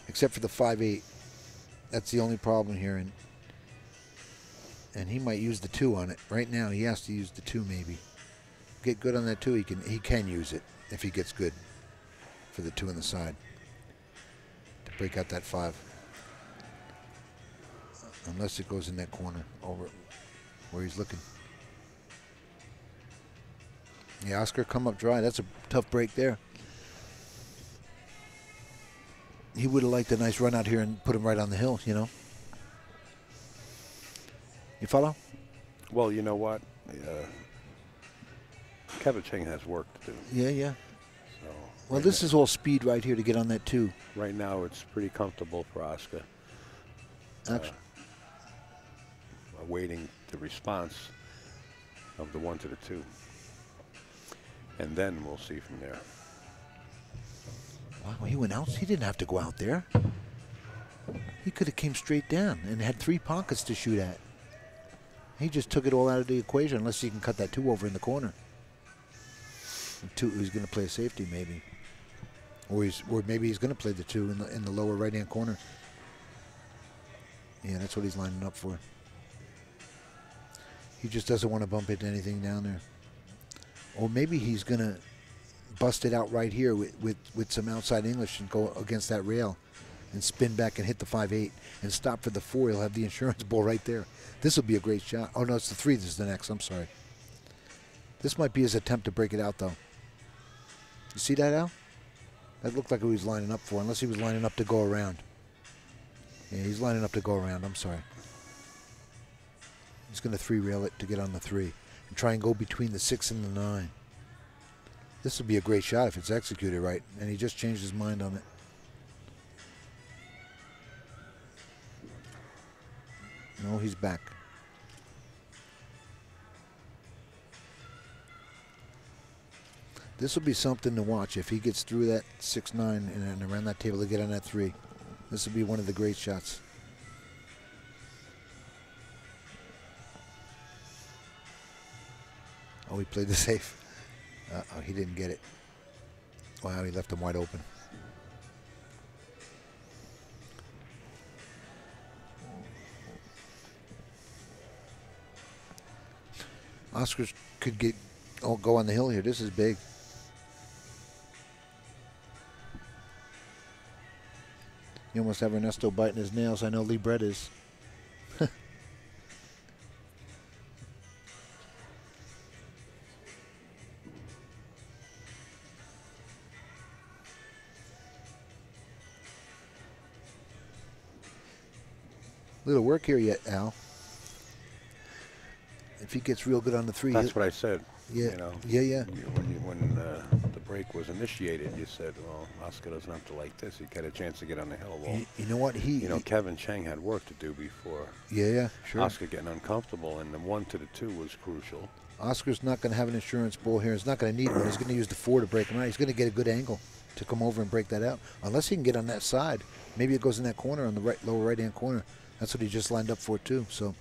Except for the 5-8. That's the only problem here. And he might use the 2 on it. Right now, he has to use the 2 maybe. Get good on that 2. He can use it if he gets good for the 2 on the side. To break out that 5. Unless it goes in that corner over where he's looking. Yeah, Oscar come up dry. That's a tough break there. He would have liked a nice run out here and put him right on the hill, you know. You follow? Well, you know what? Kevin Cheng has work to do. Yeah, yeah. So Well, this is all speed right here to get on that 2. right now it's pretty comfortable for Oscar. Actually, Awaiting the response of the 1 to the 2. And then we'll see from there. wow, he went out. He didn't have to go out there. He could have came straight down and had 3 pockets to shoot at. He just took it all out of the equation, unless he can cut that 2 over in the corner. And 2, he's going to play a safety maybe, or maybe he's going to play the 2 in the lower right-hand corner. Yeah, that's what he's lining up for. He just doesn't want to bump into anything down there. Or maybe he's going to bust it out right here with some outside English and go against that rail and spin back and hit the 5-8 and stop for the 4. He'll have the insurance ball right there. This will be a great shot. Oh, no, it's the 3. This is the next. I'm sorry. This might be his attempt to break it out, though. You see that, Al? That looked like he was lining up for, unless he was lining up to go around. Yeah, he's lining up to go around. I'm sorry. He's going to 3-rail it to get on the 3 and try and go between the 6 and the 9. This would be a great shot if it's executed right, and he just changed his mind on it. No, he's back. This will be something to watch if he gets through that 6-9 and around that table to get on that 3. This will be one of the great shots. Oh, he played the safe. Uh-oh, he didn't get it. Wow, he left him wide open. Oscars could go on the hill here. This is big. You almost have Ernesto biting his nails. I know Lee Brett is. Little work here yet, Al. If he gets real good on the three. That's what I said. Yeah. You know, Yeah. When the break was initiated, you said, well, Oscar doesn't have to like this. He got a chance to get on the hill. Well, You know what? Kevin Cheng had work to do before. Yeah, sure. Oscar getting uncomfortable, and the 1 to the 2 was crucial. Oscar's not going to have an insurance bull here. He's not going to need one. He's going to use the 4 to break him out. He's going to get a good angle to come over and break that out. Unless he can get on that side. Maybe it goes in that corner on the lower right-hand corner. That's what he just lined up for, too. So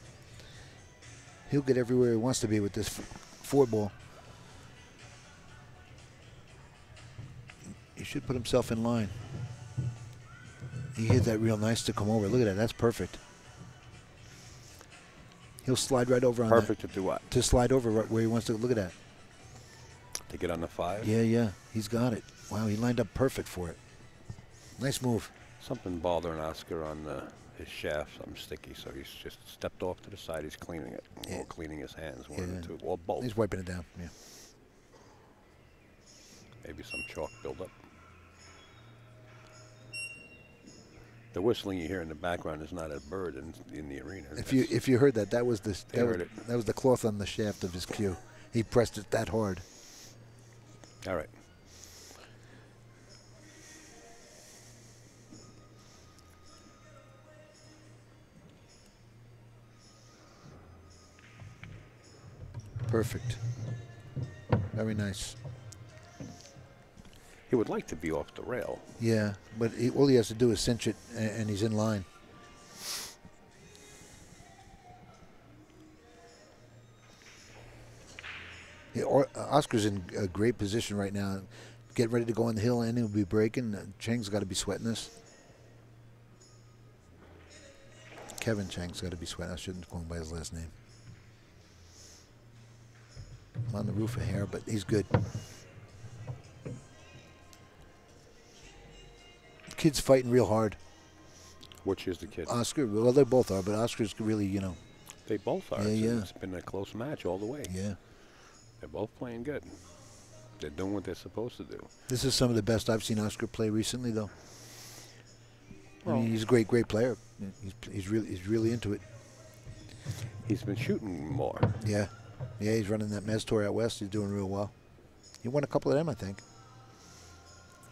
he'll get everywhere he wants to be with this 4 ball. He should put himself in line. He hit that real nice to come over. Look at that. That's perfect. He'll slide right over on Perfect to do what? To slide over right where he wants to. Look at that. To get on the 5? Yeah. He's got it. Wow, he lined up perfect for it. Nice move. Something bothering Oscar on his shaft, something sticky, so he's just stepped off to the side. He's cleaning it, or cleaning his hands, one or two, or both. He's wiping it down, yeah. Maybe some chalk buildup. The whistling you hear in the background is not a bird in the arena. If you heard that, that was the cloth on the shaft of his cue. He pressed it that hard. All right. Perfect. Very nice. He would like to be off the rail. Yeah, but all he has to do is cinch it, and he's in line. Yeah, Oscar's in a great position right now. Get ready to go on the hill, and he'll be breaking. Cheng's got to be sweating this. Kevin Cheng's got to be sweating. I shouldn't call him by his last name. I'm on the roof of hair, but he's good. The kid's fighting real hard. Which is the kid? Oscar. Well, they both are, but Oscar's really, They both are. Yeah. It's been a close match all the way. Yeah. They're both playing good. They're doing what they're supposed to do. This is some of the best I've seen Oscar play recently, though. Well, I mean, he's a great player. He's really into it. He's been shooting more. Yeah. Yeah, he's running that Mez Tour out west. He's doing real well. He won a couple of them, I think.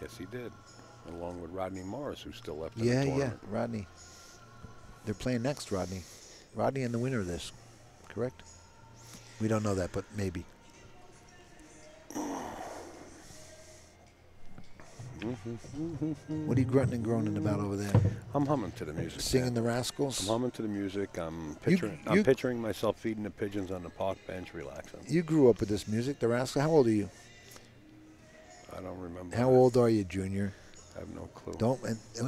Yes, he did. Along with Rodney Morris, who's still left in the tournament. Yeah, Rodney. They're playing next, Rodney. Rodney and the winner of this, correct? We don't know that, but maybe. What are you grunting and groaning about over there? I'm humming to the music. Singing the Rascals? I'm humming to the music. I'm picturing myself feeding the pigeons on the park bench, relaxing. You grew up with this music, the Rascals. How old are you? I don't remember. How old are you, Junior? I have no clue. Don't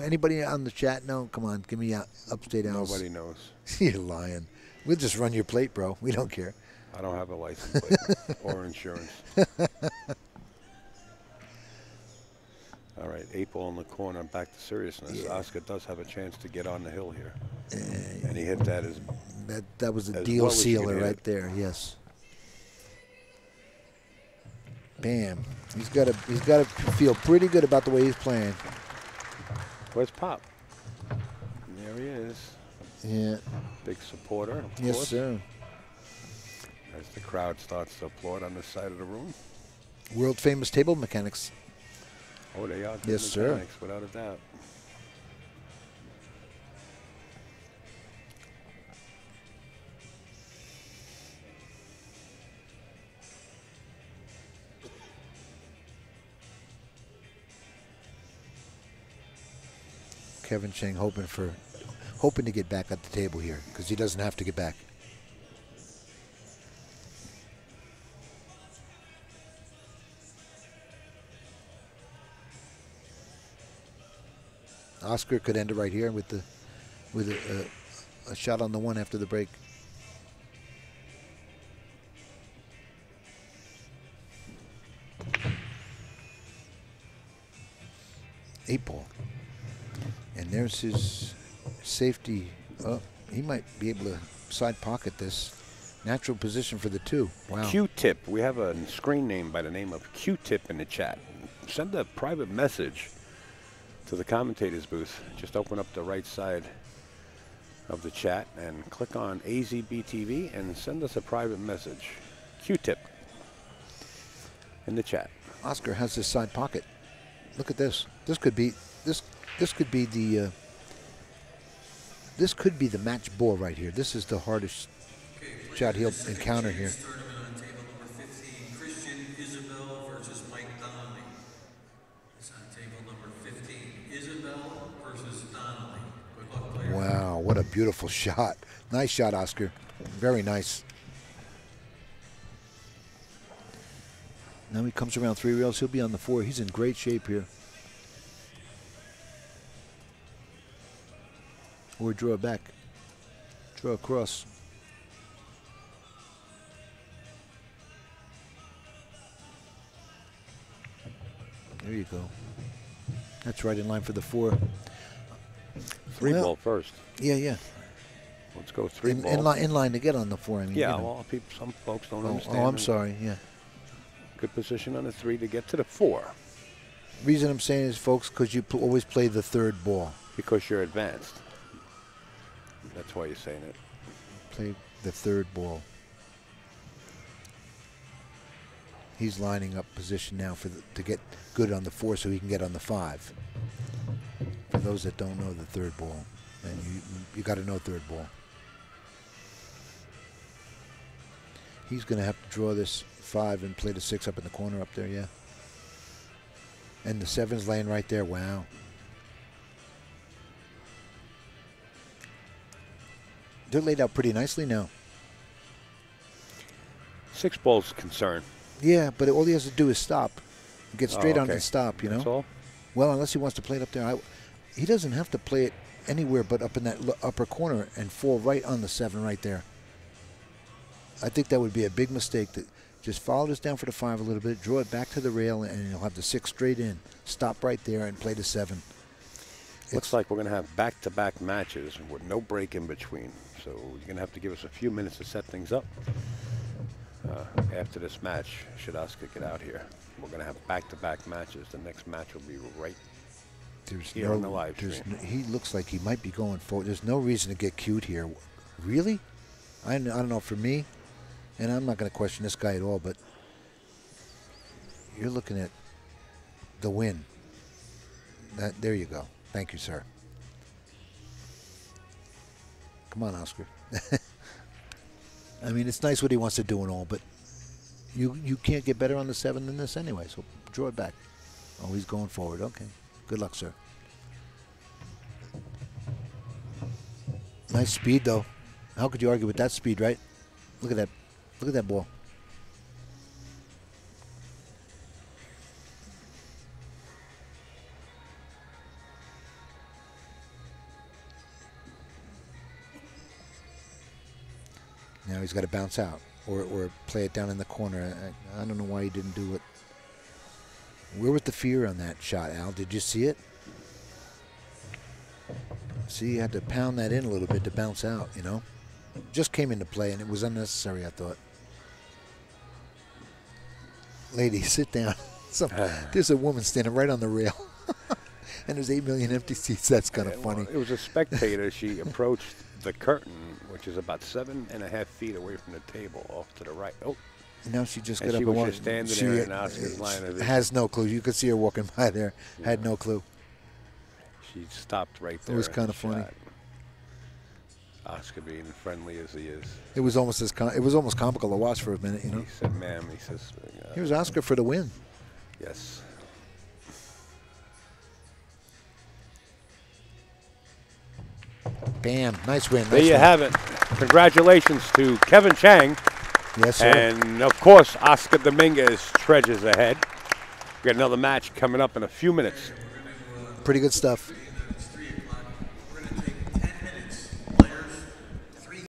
anybody on the chat know? Come on, give me upstate Al's. Nobody knows. You're lying. We'll just run your plate, bro. We don't care. I don't have a license plate or insurance. All right, 8 ball in the corner. Back to seriousness. Yeah. Oscar does have a chance to get on the hill here, and he hit that as that was a deal sealer right there. Yes. Bam. He's got to feel pretty good about the way he's playing. Where's Pop? There he is. Yeah. Big supporter, of yes, course. sir. As the crowd starts to applaud on this side of the room. World famous table mechanics. Oh, they are. Yes, mechanics, sir. Without a doubt. Kevin Cheng hoping to get back at the table here because he doesn't have to get back. Oscar could end it right here with a shot on the one after the break. Eight ball. And There's his safety. Oh, he might be able to side pocket this. Natural position for the 2. Wow. Q-Tip. We have a screen name by the name of Q-Tip in the chat. Send a private message to the commentators booth. Just open up the right side of the chat and click on AZBTV and send us a private message. Q-Tip in the chat. Oscar has this side pocket. Look at this. This could be could be the this could be the match ball right here. This is the hardest shot he'll encounter here. Wow, what a beautiful shot. Nice shot, Oscar. Very nice. Now he comes around 3 rails. He'll be on the 4. He's in great shape here. Or draw it back. Draw across. There you go. That's right in line for the 4. 3 ball first. Yeah. Let's go 3 ball. In line to get on the 4. I mean, yeah, you know. well, some folks don't understand. Oh, I'm sorry. Yeah. Good position on the 3 to get to the 4. Reason I'm saying is, folks, because you always play the 3rd ball. Because you're advanced. That's why you're saying it. Play the 3rd ball. He's lining up position now to get good on the 4 so he can get on the 5. For those that don't know the 3rd ball, and you got to know 3rd ball. He's going to have to draw this 5 and play the 6 up in the corner up there, yeah. And the 7's laying right there. Wow. They're laid out pretty nicely now. 6 ball's concern. Yeah, but all he has to do is stop. Get straight on and stop, you know? That's all? Well, unless he wants to play it up there. He doesn't have to play it anywhere but up in that upper corner and fall right on the 7 right there. I think that would be a big mistake. To just follow this down for the 5 a little bit, draw it back to the rail, and you'll have the 6 straight in. Stop right there and play the 7. Looks like we're going to have back-to-back matches with no break in between. So you're going to have to give us a few minutes to set things up. After this match, should Oscar get out here, we're going to have back-to-back matches. The next match will be right here on the live stream. He looks like he might be going forward. There's no reason to get cute here. Really? I don't know, for me, and I'm not going to question this guy at all, but you're looking at the win. There you go. Thank you, sir. Come on, Oscar. I mean, it's nice what he wants to do and all, but you can't get better on the 7 than this anyway, so draw it back. Oh, he's going forward. Okay. Good luck, sir. Nice speed, though. How could you argue with that speed, right? Look at that. Look at that ball. Now he's got to bounce out or play it down in the corner. I don't know why he didn't do it. Where was the fear on that shot, Al? Did you see it? See, you had to pound that in a little bit to bounce out, you know? Just came into play, and it was unnecessary, I thought. Lady, sit down. There's a woman standing right on the rail. And there's 8 million empty seats. That's kind of funny. Well, it was a spectator. She approached the curtain, which is about 7.5 feet away from the table, off to the right. Oh. And now she just got up and and was just standing there in Oscar's line of vision. Has no clue. You could see her walking by there. Yeah. Had no clue. She stopped right there. It was kind of funny. Oscar being friendly as he is. It was almost comical to watch for a minute, you know. He said, "Ma'am," he says. Here's Oscar for the win. Yes. Bam! Nice win. There you have it. Congratulations to Kevin Cheng. Yes, sir. And of course, Oscar Dominguez treasures ahead. We got another match coming up in a few minutes. Pretty good stuff.